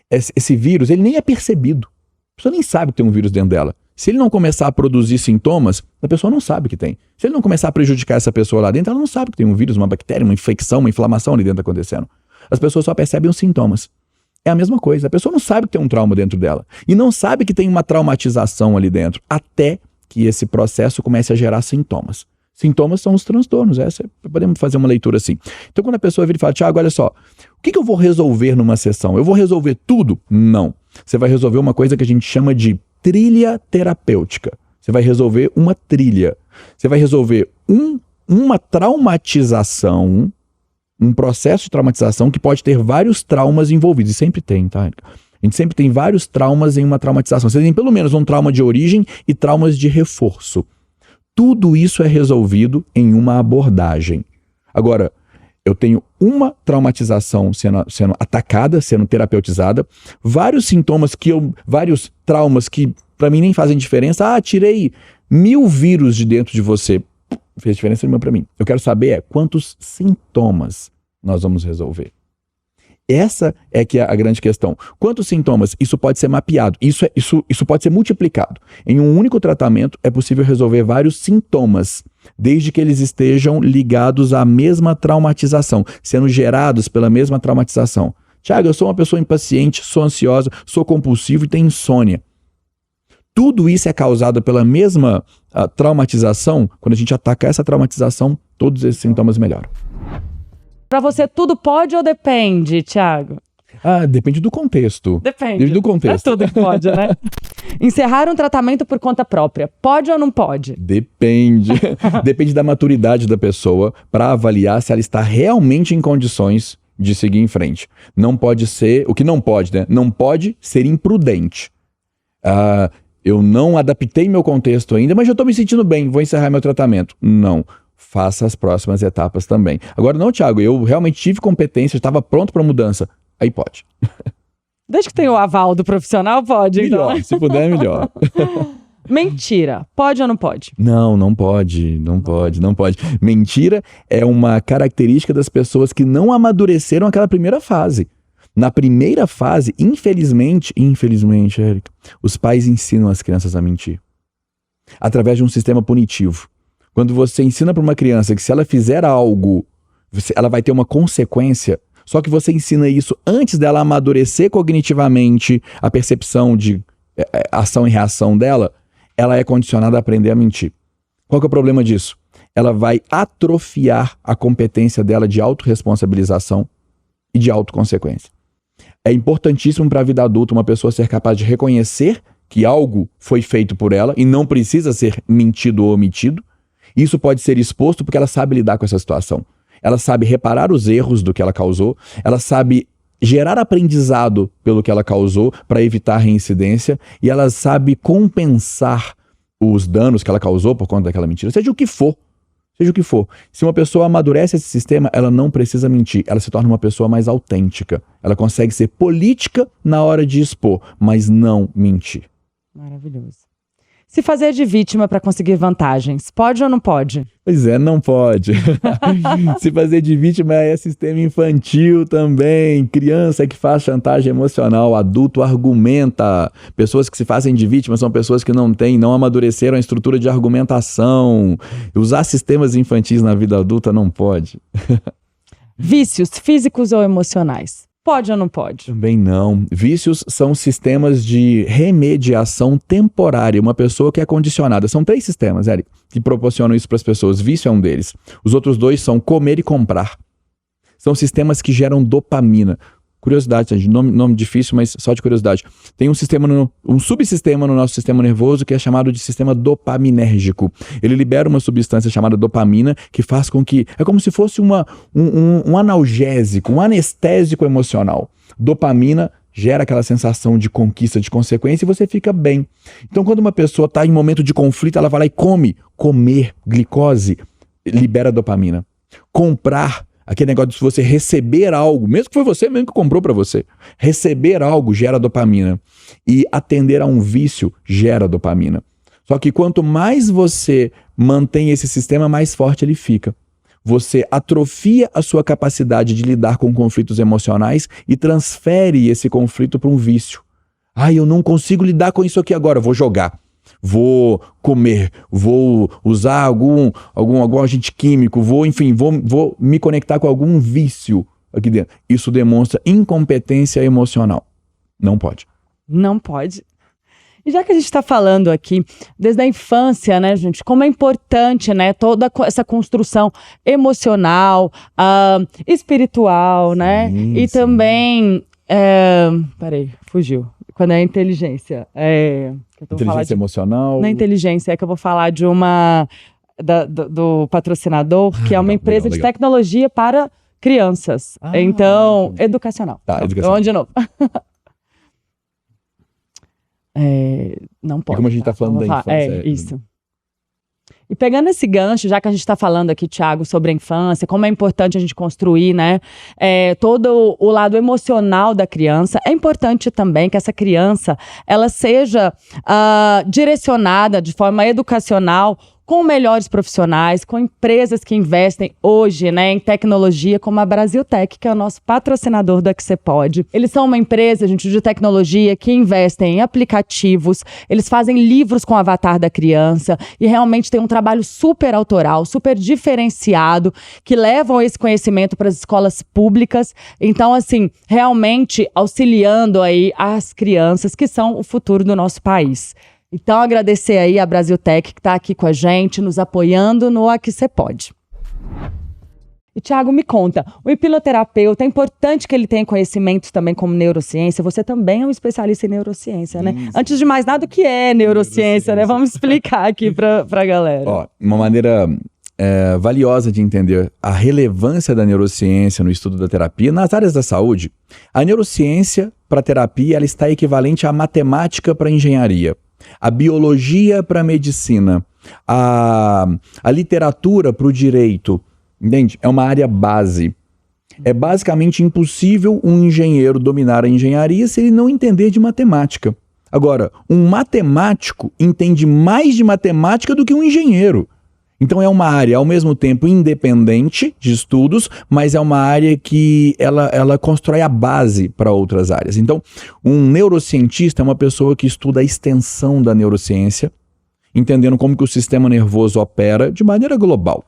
Esse vírus, ele nem é percebido. A pessoa nem sabe que tem um vírus dentro dela. Se ele não começar a produzir sintomas, a pessoa não sabe que tem. Se ele não começar a prejudicar essa pessoa lá dentro, ela não sabe que tem um vírus, uma bactéria, uma infecção, uma inflamação ali dentro acontecendo. As pessoas só percebem os sintomas. É a mesma coisa. A pessoa não sabe que tem um trauma dentro dela. E não sabe que tem uma traumatização ali dentro. Até que esse processo comece a gerar sintomas. Sintomas são os transtornos. Podemos fazer uma leitura assim. Então, quando a pessoa vira e fala, Thiago, olha só, o que eu vou resolver numa sessão? Eu vou resolver tudo? Não. Você vai resolver uma coisa que a gente chama de trilha terapêutica. Você vai resolver uma trilha. Você vai resolver uma traumatização, um processo de traumatização que pode ter vários traumas envolvidos. E sempre tem, tá? A gente sempre tem vários traumas em uma traumatização. Você tem pelo menos um trauma de origem e traumas de reforço. Tudo isso é resolvido em uma abordagem. Agora, eu tenho uma traumatização sendo atacada, sendo terapeutizada, vários sintomas vários traumas que para mim nem fazem diferença. Tirei 1000 vírus de dentro de você. Fez diferença nenhuma para mim. Eu quero saber quantos sintomas nós vamos resolver. Essa é que é a grande questão. Quantos sintomas? Isso pode ser mapeado. Isso pode ser multiplicado. Em um único tratamento é possível resolver vários sintomas, desde que eles estejam ligados à mesma traumatização, sendo gerados pela mesma traumatização. Thiago, eu sou uma pessoa impaciente, sou ansiosa, sou compulsivo e tenho insônia. Tudo isso é causado pela mesma traumatização. Quando a gente atacar essa traumatização, todos esses sintomas melhoram. Pra você tudo pode ou depende, Thiago? Depende do contexto. Depende do contexto. É tudo que pode, né? Encerrar um tratamento por conta própria, pode ou não pode? Depende. Depende da maturidade da pessoa para avaliar se ela está realmente em condições de seguir em frente. Não pode ser, o que não pode, né? Não pode ser imprudente. Eu não adaptei meu contexto ainda, mas já estou me sentindo bem, vou encerrar meu tratamento. Não. Faça as próximas etapas também. Agora, não, Thiago, eu realmente tive competência, estava pronto para mudança. Aí pode. Desde que tenha o aval do profissional, pode. Melhor, então. Se puder, melhor. Mentira, pode ou não pode? Não pode. Mentira é uma característica das pessoas que não amadureceram aquela primeira fase. Na primeira fase, infelizmente, Érica, os pais ensinam as crianças a mentir. Através de um sistema punitivo. Quando você ensina para uma criança que se ela fizer algo, ela vai ter uma consequência, só que você ensina isso antes dela amadurecer cognitivamente a percepção de ação e reação dela, ela é condicionada a aprender a mentir. Qual que é o problema disso? Ela vai atrofiar a competência dela de autorresponsabilização e de autoconsequência. É importantíssimo para a vida adulta uma pessoa ser capaz de reconhecer que algo foi feito por ela e não precisa ser mentido ou omitido. Isso pode ser exposto porque ela sabe lidar com essa situação. Ela sabe reparar os erros do que ela causou, ela sabe gerar aprendizado pelo que ela causou para evitar a reincidência e ela sabe compensar os danos que ela causou por conta daquela mentira, seja o que for. Seja o que for. Se uma pessoa amadurece esse sistema, ela não precisa mentir. Ela se torna uma pessoa mais autêntica. Ela consegue ser política na hora de expor, mas não mentir. Maravilhoso. Se fazer de vítima para conseguir vantagens, pode ou não pode? Pois é, não pode. Se fazer de vítima é sistema infantil também. Criança que faz chantagem emocional, adulto argumenta. Pessoas que se fazem de vítima são pessoas que não amadureceram a estrutura de argumentação. Usar sistemas infantis na vida adulta não pode. Vícios físicos ou emocionais? Pode ou não pode? Também não. Vícios são sistemas de remediação temporária. Uma pessoa que é condicionada. São 3 sistemas, Eric, que proporcionam isso para as pessoas. Vício é um deles. Os outros 2 são comer e comprar. São sistemas que geram dopamina. Curiosidade, gente, nome difícil, mas só de curiosidade. Tem um subsistema no nosso sistema nervoso que é chamado de sistema dopaminérgico. Ele libera uma substância chamada dopamina que faz com que... É como se fosse um analgésico, um anestésico emocional. Dopamina gera aquela sensação de conquista, de consequência, e você fica bem. Então, quando uma pessoa está em momento de conflito, ela vai lá e come. Comer, glicose, libera dopamina. Comprar, aquele negócio de você receber algo, mesmo que foi você mesmo que comprou para você. Receber algo gera dopamina. E atender a um vício gera dopamina. Só que quanto mais você mantém esse sistema, mais forte ele fica. Você atrofia a sua capacidade de lidar com conflitos emocionais e transfere esse conflito para um vício. Eu não consigo lidar com isso aqui agora, vou jogar. Vou comer, vou usar algum agente químico, vou me conectar com algum vício aqui dentro. Isso demonstra incompetência emocional. Não pode. Não pode. E já que a gente está falando aqui, desde a infância, né, gente, como é importante, né, toda essa construção emocional, espiritual, né, e também, peraí, fugiu. Quando é inteligência, inteligência emocional. Não é inteligência, é que eu vou falar de do patrocinador, que é uma empresa de tecnologia para crianças. Então, educacional. Tá, educacional. Então, de novo. Não pode. Como a gente está falando da infância. Isso. E pegando esse gancho, já que a gente está falando aqui, Thiago, sobre a infância, como é importante a gente construir, né, todo o lado emocional da criança, é importante também que essa criança, ela seja direcionada de forma educacional, com melhores profissionais, com empresas que investem hoje, né, em tecnologia, como a Brasiltech, que é o nosso patrocinador do Aqui Eles são uma empresa, gente, de tecnologia que investem em aplicativos, eles fazem livros com o avatar da criança e realmente tem um trabalho super autoral, super diferenciado, que levam esse conhecimento para as escolas públicas. Então, assim, realmente auxiliando aí as crianças que são o futuro do nosso país. Então, agradecer aí a Brasiltech que está aqui com a gente, nos apoiando no Aqui Cê Pode. E, Thiago, me conta, o hipnoterapeuta, é importante que ele tenha conhecimentos também como neurociência. Você também é um especialista em neurociência, né? Isso. Antes de mais nada, o que é neurociência, né? Vamos explicar aqui para a galera. Uma maneira valiosa de entender a relevância da neurociência no estudo da terapia nas áreas da saúde. A neurociência para a terapia, ela está equivalente à matemática para a engenharia. A biologia para a medicina, a literatura para o direito, entende? É uma área base. É basicamente impossível um engenheiro dominar a engenharia se ele não entender de matemática. Agora, um matemático entende mais de matemática do que um engenheiro. Então é uma área, ao mesmo tempo, independente de estudos, mas é uma área que ela constrói a base para outras áreas. Então, um neurocientista é uma pessoa que estuda a extensão da neurociência, entendendo como que o sistema nervoso opera de maneira global.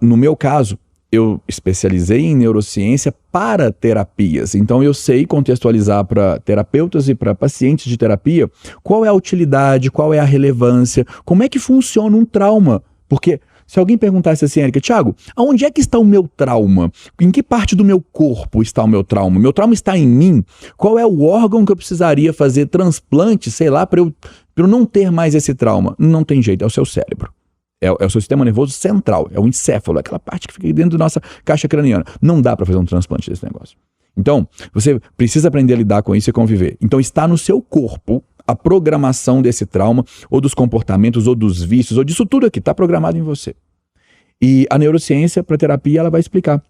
No meu caso, eu especializei em neurociência para terapias. Então eu sei contextualizar para terapeutas e para pacientes de terapia qual é a utilidade, qual é a relevância, como é que funciona um trauma. Porque se alguém perguntasse assim, Érica, Thiago, aonde é que está o meu trauma? Em que parte do meu corpo está o meu trauma? Meu trauma está em mim? Qual é o órgão que eu precisaria fazer transplante, sei lá, para eu não ter mais esse trauma? Não tem jeito, é o seu cérebro. É o seu sistema nervoso central, é o encéfalo, aquela parte que fica dentro da nossa caixa craniana. Não dá para fazer um transplante desse negócio. Então, você precisa aprender a lidar com isso e conviver. Então, está no seu corpo a programação desse trauma, ou dos comportamentos, ou dos vícios, ou disso tudo aqui, está programado em você. E a neurociência, para terapia, ela vai explicar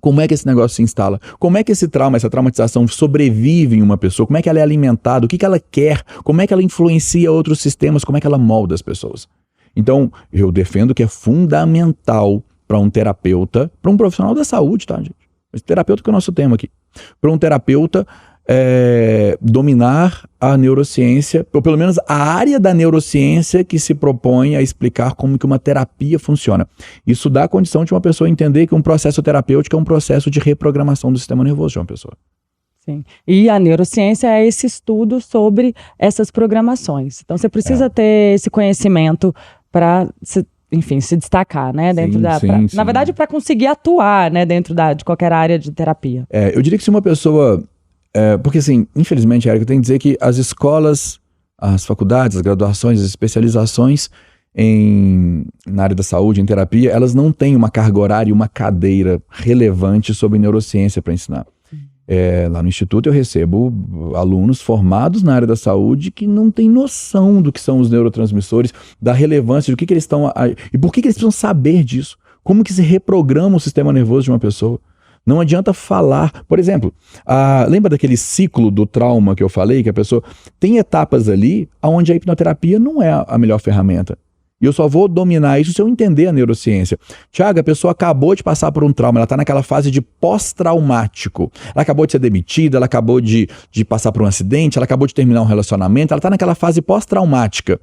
como é que esse negócio se instala, como é que esse trauma, essa traumatização sobrevive em uma pessoa, como é que ela é alimentada, o que ela quer, como é que ela influencia outros sistemas, como é que ela molda as pessoas. Então, eu defendo que é fundamental para um terapeuta, para um profissional da saúde, tá, gente? Mas terapeuta que é o nosso tema aqui. Para um terapeuta dominar a neurociência, ou pelo menos a área da neurociência que se propõe a explicar como que uma terapia funciona. Isso dá a condição de uma pessoa entender que um processo terapêutico é um processo de reprogramação do sistema nervoso de uma pessoa. Sim. E a neurociência é esse estudo sobre essas programações. Então você precisa ter esse conhecimento para se destacar, né? Dentro sim. Na verdade, para conseguir atuar, né, dentro de qualquer área de terapia. Eu diria que se uma pessoa... porque assim, infelizmente, Érica, eu tenho que dizer que as escolas, as faculdades, as graduações, as especializações na área da saúde, em terapia, elas não têm uma carga horária e uma cadeira relevante sobre neurociência para ensinar. Lá no Instituto eu recebo alunos formados na área da saúde que não têm noção do que são os neurotransmissores, da relevância, do que eles estão... E por que eles precisam saber disso? Como que se reprograma o sistema nervoso de uma pessoa? Não adianta falar. Por exemplo, lembra daquele ciclo do trauma que eu falei? Que a pessoa tem etapas ali onde a hipnoterapia não é a melhor ferramenta. E eu só vou dominar isso se eu entender a neurociência. Tiago, a pessoa acabou de passar por um trauma, ela está naquela fase de pós-traumático. Ela acabou de ser demitida, ela acabou de passar por um acidente, ela acabou de terminar um relacionamento, ela está naquela fase pós-traumática.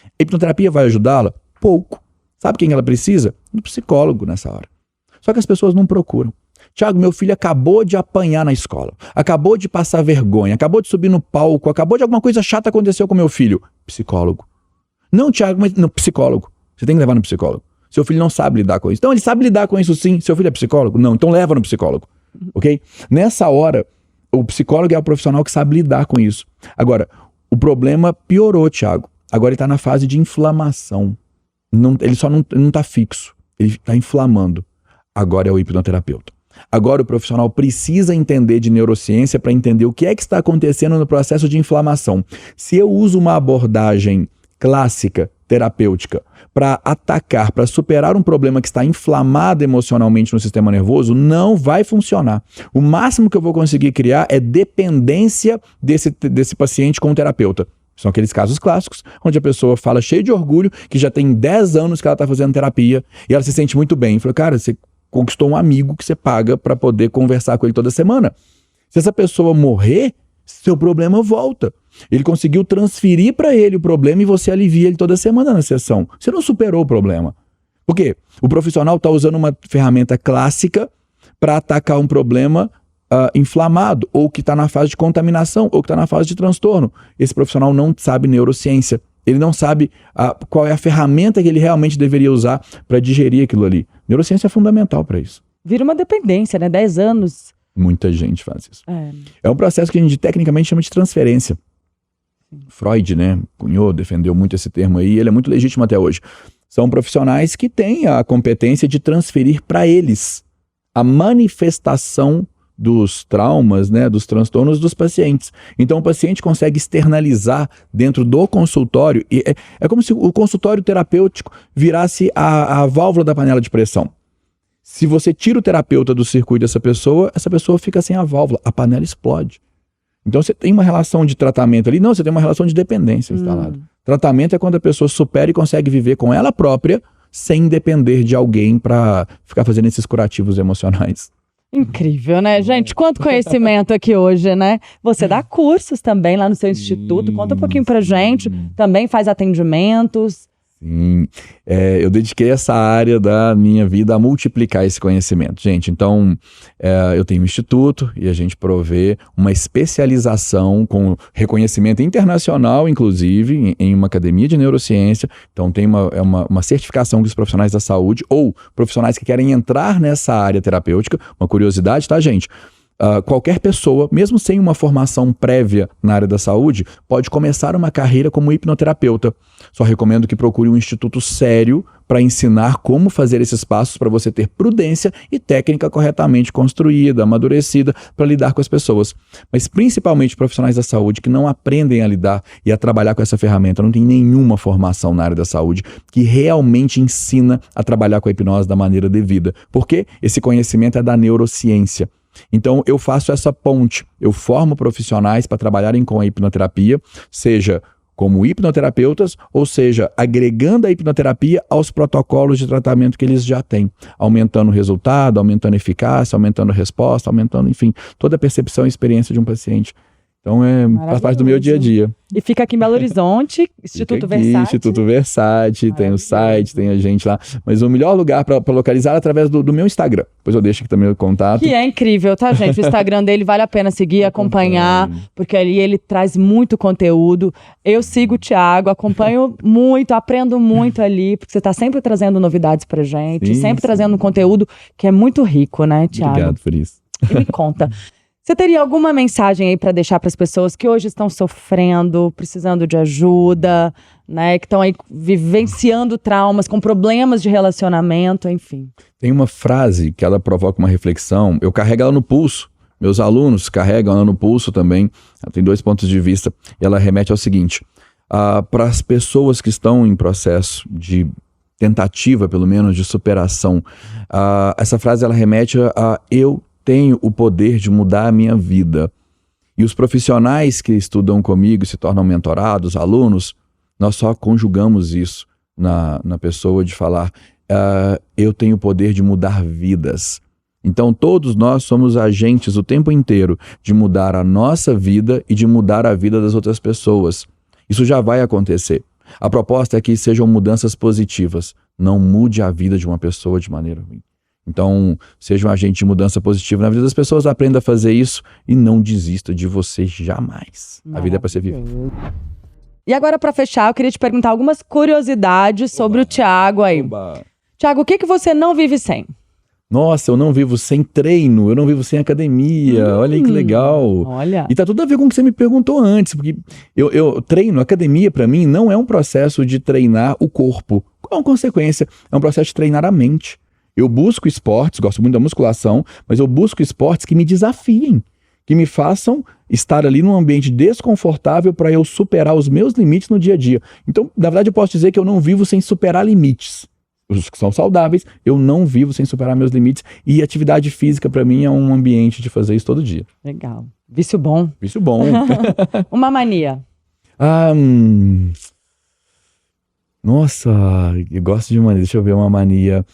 A hipnoterapia vai ajudá-la? Pouco. Sabe quem ela precisa? Um psicólogo nessa hora. Só que as pessoas não procuram. Tiago, meu filho acabou de apanhar na escola, acabou de passar vergonha, acabou de subir no palco, acabou de alguma coisa chata aconteceu com meu filho. Psicólogo. Não, Tiago, mas no psicólogo. Você tem que levar no psicólogo. Seu filho não sabe lidar com isso. Então, ele sabe lidar com isso sim. Seu filho é psicólogo? Não, então leva no psicólogo. Ok? Nessa hora, o psicólogo é o profissional que sabe lidar com isso. Agora, o problema piorou, Tiago. Agora ele está na fase de inflamação. Ele só não está fixo. Ele está inflamando. Agora é o hipnoterapeuta. Agora o profissional precisa entender de neurociência para entender o que é que está acontecendo no processo de inflamação. Se eu uso uma abordagem clássica, terapêutica, para atacar, para superar um problema que está inflamado emocionalmente no sistema nervoso, não vai funcionar. O máximo que eu vou conseguir criar é dependência desse paciente com o terapeuta. São aqueles casos clássicos, onde a pessoa fala cheio de orgulho, que já tem 10 anos que ela está fazendo terapia, e ela se sente muito bem. Fala, cara, você conquistou um amigo que você paga para poder conversar com ele toda semana. Se essa pessoa morrer, seu problema volta. Ele conseguiu transferir para ele o problema e você alivia ele toda semana na sessão. Você não superou o problema. Por quê? O profissional está usando uma ferramenta clássica para atacar um problema inflamado, ou que está na fase de contaminação, ou que está na fase de transtorno. Esse profissional não sabe neurociência. Ele não sabe qual é a ferramenta que ele realmente deveria usar para digerir aquilo ali. Neurociência é fundamental para isso. Vira uma dependência, né? 10 anos. Muita gente faz isso. É um processo que a gente tecnicamente chama de transferência. Freud, né, cunhou, defendeu muito esse termo aí, ele é muito legítimo até hoje. São profissionais que têm a competência de transferir para eles a manifestação dos traumas, né, dos transtornos dos pacientes. Então o paciente consegue externalizar dentro do consultório, e é como se o consultório terapêutico virasse a válvula da panela de pressão. Se você tira o terapeuta do circuito dessa pessoa, essa pessoa fica sem a válvula, a panela explode. Então você tem uma relação de tratamento ali, não, você tem uma relação de dependência instalada. Tratamento é quando a pessoa supera e consegue viver com ela própria, sem depender de alguém para ficar fazendo esses curativos emocionais. Incrível, né, gente? Quanto conhecimento aqui hoje, né? Você dá cursos também lá no seu instituto, conta um pouquinho pra gente, também faz atendimentos. Sim, eu dediquei essa área da minha vida a multiplicar esse conhecimento. Gente, então eu tenho um instituto e a gente provê uma especialização com reconhecimento internacional, inclusive, em uma academia de neurociência. Então tem uma certificação dos profissionais da saúde ou profissionais que querem entrar nessa área terapêutica. Uma curiosidade, tá, gente? Qualquer pessoa, mesmo sem uma formação prévia na área da saúde, pode começar uma carreira como hipnoterapeuta. Só recomendo que procure um instituto sério para ensinar como fazer esses passos para você ter prudência e técnica corretamente construída, amadurecida para lidar com as pessoas. Mas principalmente profissionais da saúde que não aprendem a lidar e a trabalhar com essa ferramenta, não tem nenhuma formação na área da saúde que realmente ensina a trabalhar com a hipnose da maneira devida. Porque esse conhecimento é da neurociência. Então eu faço essa ponte, eu formo profissionais para trabalharem com a hipnoterapia, seja como hipnoterapeutas, ou seja, agregando a hipnoterapia aos protocolos de tratamento que eles já têm, aumentando o resultado, aumentando a eficácia, aumentando a resposta, aumentando, enfim, toda a percepção e experiência de um paciente. Então faz parte do meu dia a dia. E fica aqui em Belo Horizonte, Instituto Versace. Instituto Versace, tem o site, tem a gente lá. Mas o melhor lugar para localizar é através do meu Instagram. Depois eu deixo aqui também o contato. Que é incrível, tá, gente? O Instagram dele vale a pena seguir, acompanhar, porque ali ele traz muito conteúdo. Eu sigo o Thiago, acompanho muito, aprendo muito ali, porque você tá sempre trazendo novidades pra gente, sempre trazendo um conteúdo que é muito rico, né, Thiago? Obrigado por isso. E me conta. Você teria alguma mensagem aí para deixar para as pessoas que hoje estão sofrendo, precisando de ajuda, né? Que estão aí vivenciando traumas, com problemas de relacionamento, enfim. Tem uma frase que ela provoca uma reflexão, eu carrego ela no pulso, meus alunos carregam ela no pulso também, ela tem 2 pontos de vista, e ela remete ao seguinte, para as pessoas que estão em processo de tentativa, pelo menos, de superação, essa frase ela remete a eu tenho o poder de mudar a minha vida. E os profissionais que estudam comigo, se tornam mentorados, alunos, nós só conjugamos isso na pessoa de falar, eu tenho o poder de mudar vidas. Então todos nós somos agentes o tempo inteiro de mudar a nossa vida e de mudar a vida das outras pessoas. Isso já vai acontecer. A proposta é que sejam mudanças positivas. Não mude a vida de uma pessoa de maneira ruim. Então, seja um agente de mudança positiva na vida das pessoas, aprenda a fazer isso e não desista de você jamais. A vida é para ser vivida. E agora, para fechar, eu queria te perguntar algumas curiosidades sobre o Thiago aí. Thiago, o que você não vive sem? Nossa, eu não vivo sem treino, eu não vivo sem academia, olha aí que legal. Olha. E tá tudo a ver com o que você me perguntou antes, porque eu treino, academia para mim não é um processo de treinar o corpo, como consequência, é um processo de treinar a mente. Eu busco esportes, gosto muito da musculação, mas eu busco esportes que me desafiem, que me façam estar ali num ambiente desconfortável para eu superar os meus limites no dia a dia. Então, na verdade, eu posso dizer que eu não vivo sem superar limites. Os que são saudáveis, eu não vivo sem superar meus limites. E atividade física, para mim, é um ambiente de fazer isso todo dia. Legal. Vício bom. Vício bom. Uma mania. Nossa, eu gosto de mania. Deixa eu ver uma mania.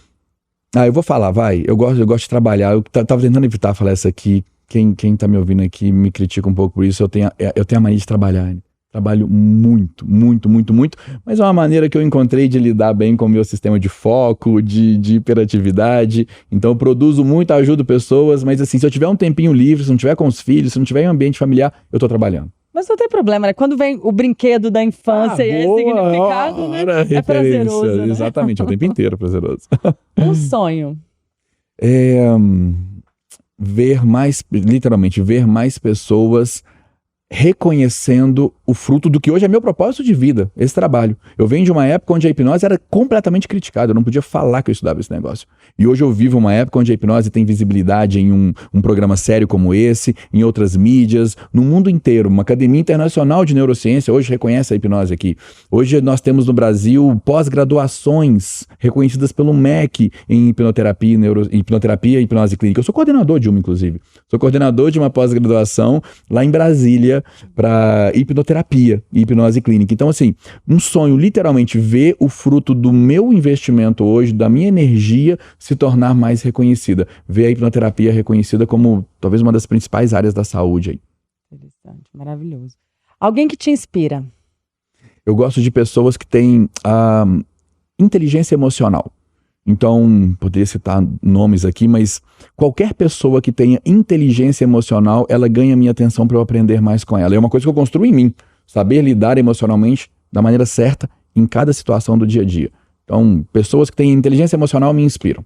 Eu vou falar, vai. Eu gosto de trabalhar. Eu tava tentando evitar falar essa aqui. Quem tá me ouvindo aqui me critica um pouco por isso. Eu tenho a mania de trabalhar. Trabalho muito, muito, muito, muito. Mas é uma maneira que eu encontrei de lidar bem com o meu sistema de foco, de hiperatividade. Então eu produzo muito, ajudo pessoas. Mas assim, se eu tiver um tempinho livre, se não tiver com os filhos, se não tiver em um ambiente familiar, eu tô trabalhando. Mas não tem problema, né? Quando vem o brinquedo da infância e é significado, né? É prazeroso, né? Exatamente, é o tempo inteiro prazeroso. Um sonho. Literalmente, ver mais pessoas reconhecendo o fruto do que hoje é meu propósito de vida, esse trabalho. Eu venho de uma época onde a hipnose era completamente criticada, eu não podia falar que eu estudava esse negócio. E hoje eu vivo uma época onde a hipnose tem visibilidade em um programa sério como esse, em outras mídias, no mundo inteiro. Uma academia internacional de neurociência hoje reconhece a hipnose aqui. Hoje nós temos no Brasil pós-graduações reconhecidas pelo MEC em hipnoterapia e hipnose clínica. Eu sou coordenador de uma, inclusive. Sou coordenador de uma pós-graduação lá em Brasília para hipnoterapia e hipnose clínica. Então, assim, um sonho, literalmente, ver o fruto do meu investimento hoje, da minha energia, se tornar mais reconhecida. Ver a hipnoterapia reconhecida como talvez uma das principais áreas da saúde aí. Interessante, maravilhoso. Alguém que te inspira? Eu gosto de pessoas que têm inteligência emocional. Então, poderia citar nomes aqui, mas qualquer pessoa que tenha inteligência emocional, ela ganha minha atenção para eu aprender mais com ela. É uma coisa que eu construo em mim, saber lidar emocionalmente da maneira certa em cada situação do dia a dia. Então, pessoas que têm inteligência emocional me inspiram.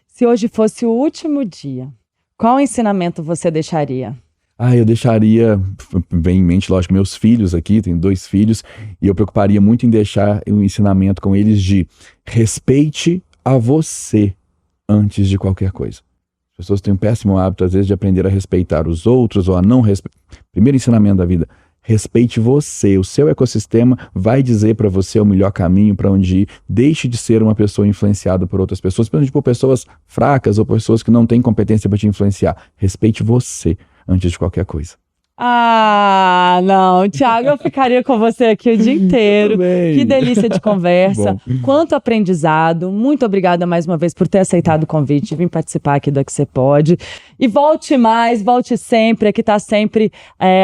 Se hoje fosse o último dia, Qual ensinamento você deixaria? Eu deixaria, bem em mente, lógico, meus filhos aqui, tenho 2 filhos, e eu preocuparia muito em deixar um ensinamento com eles de respeite a você antes de qualquer coisa. As pessoas têm um péssimo hábito, às vezes, de aprender a respeitar os outros ou a não respeitar. Primeiro ensinamento da vida, respeite você. O seu ecossistema vai dizer para você o melhor caminho para onde ir. Deixe de ser uma pessoa influenciada por outras pessoas, principalmente por pessoas fracas ou pessoas que não têm competência para te influenciar. Respeite você antes de qualquer coisa. Não, Thiago, eu ficaria com você aqui o dia inteiro. Que delícia de conversa, quanto aprendizado. Muito obrigada mais uma vez por ter aceitado o convite e vir participar aqui do Que Você Pode. E volte mais, volte sempre, aqui está sempre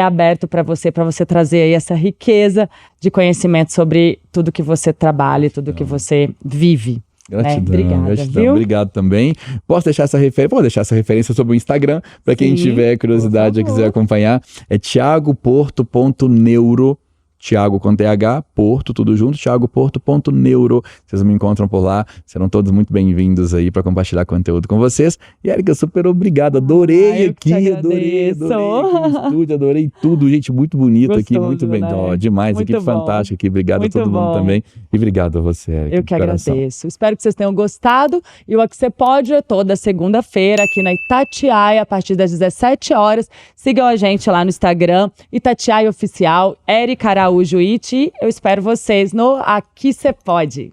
aberto para você trazer aí essa riqueza de conhecimento sobre tudo que você trabalha e tudo que você vive. Gratidão, Obrigada, gratidão. viu? Obrigado também. Posso deixar essa referência? Vou deixar essa referência sobre o Instagram, para quem tiver curiosidade e quiser acompanhar. É thiagoporto.neuro. Thiago com TH, Porto, tudo junto, thiagoporto.neuro. Vocês me encontram por lá, serão todos muito bem-vindos aí para compartilhar conteúdo com vocês. E Érica, super obrigado, adorei aqui, adorei aqui no estúdio, adorei tudo, gente muito bonita aqui, muito bem, demais, muito equipe fantástica aqui, obrigado muito a todo mundo também. E obrigado a você, Érica. Eu que agradeço. Espero que vocês tenham gostado. E o Que Você Pode é toda segunda-feira aqui na Itatiaia, a partir das 17 horas. Sigam a gente lá no Instagram, Itatiaia Oficial, Érica Araújo Iti. Eu espero vocês no Que Você Pode.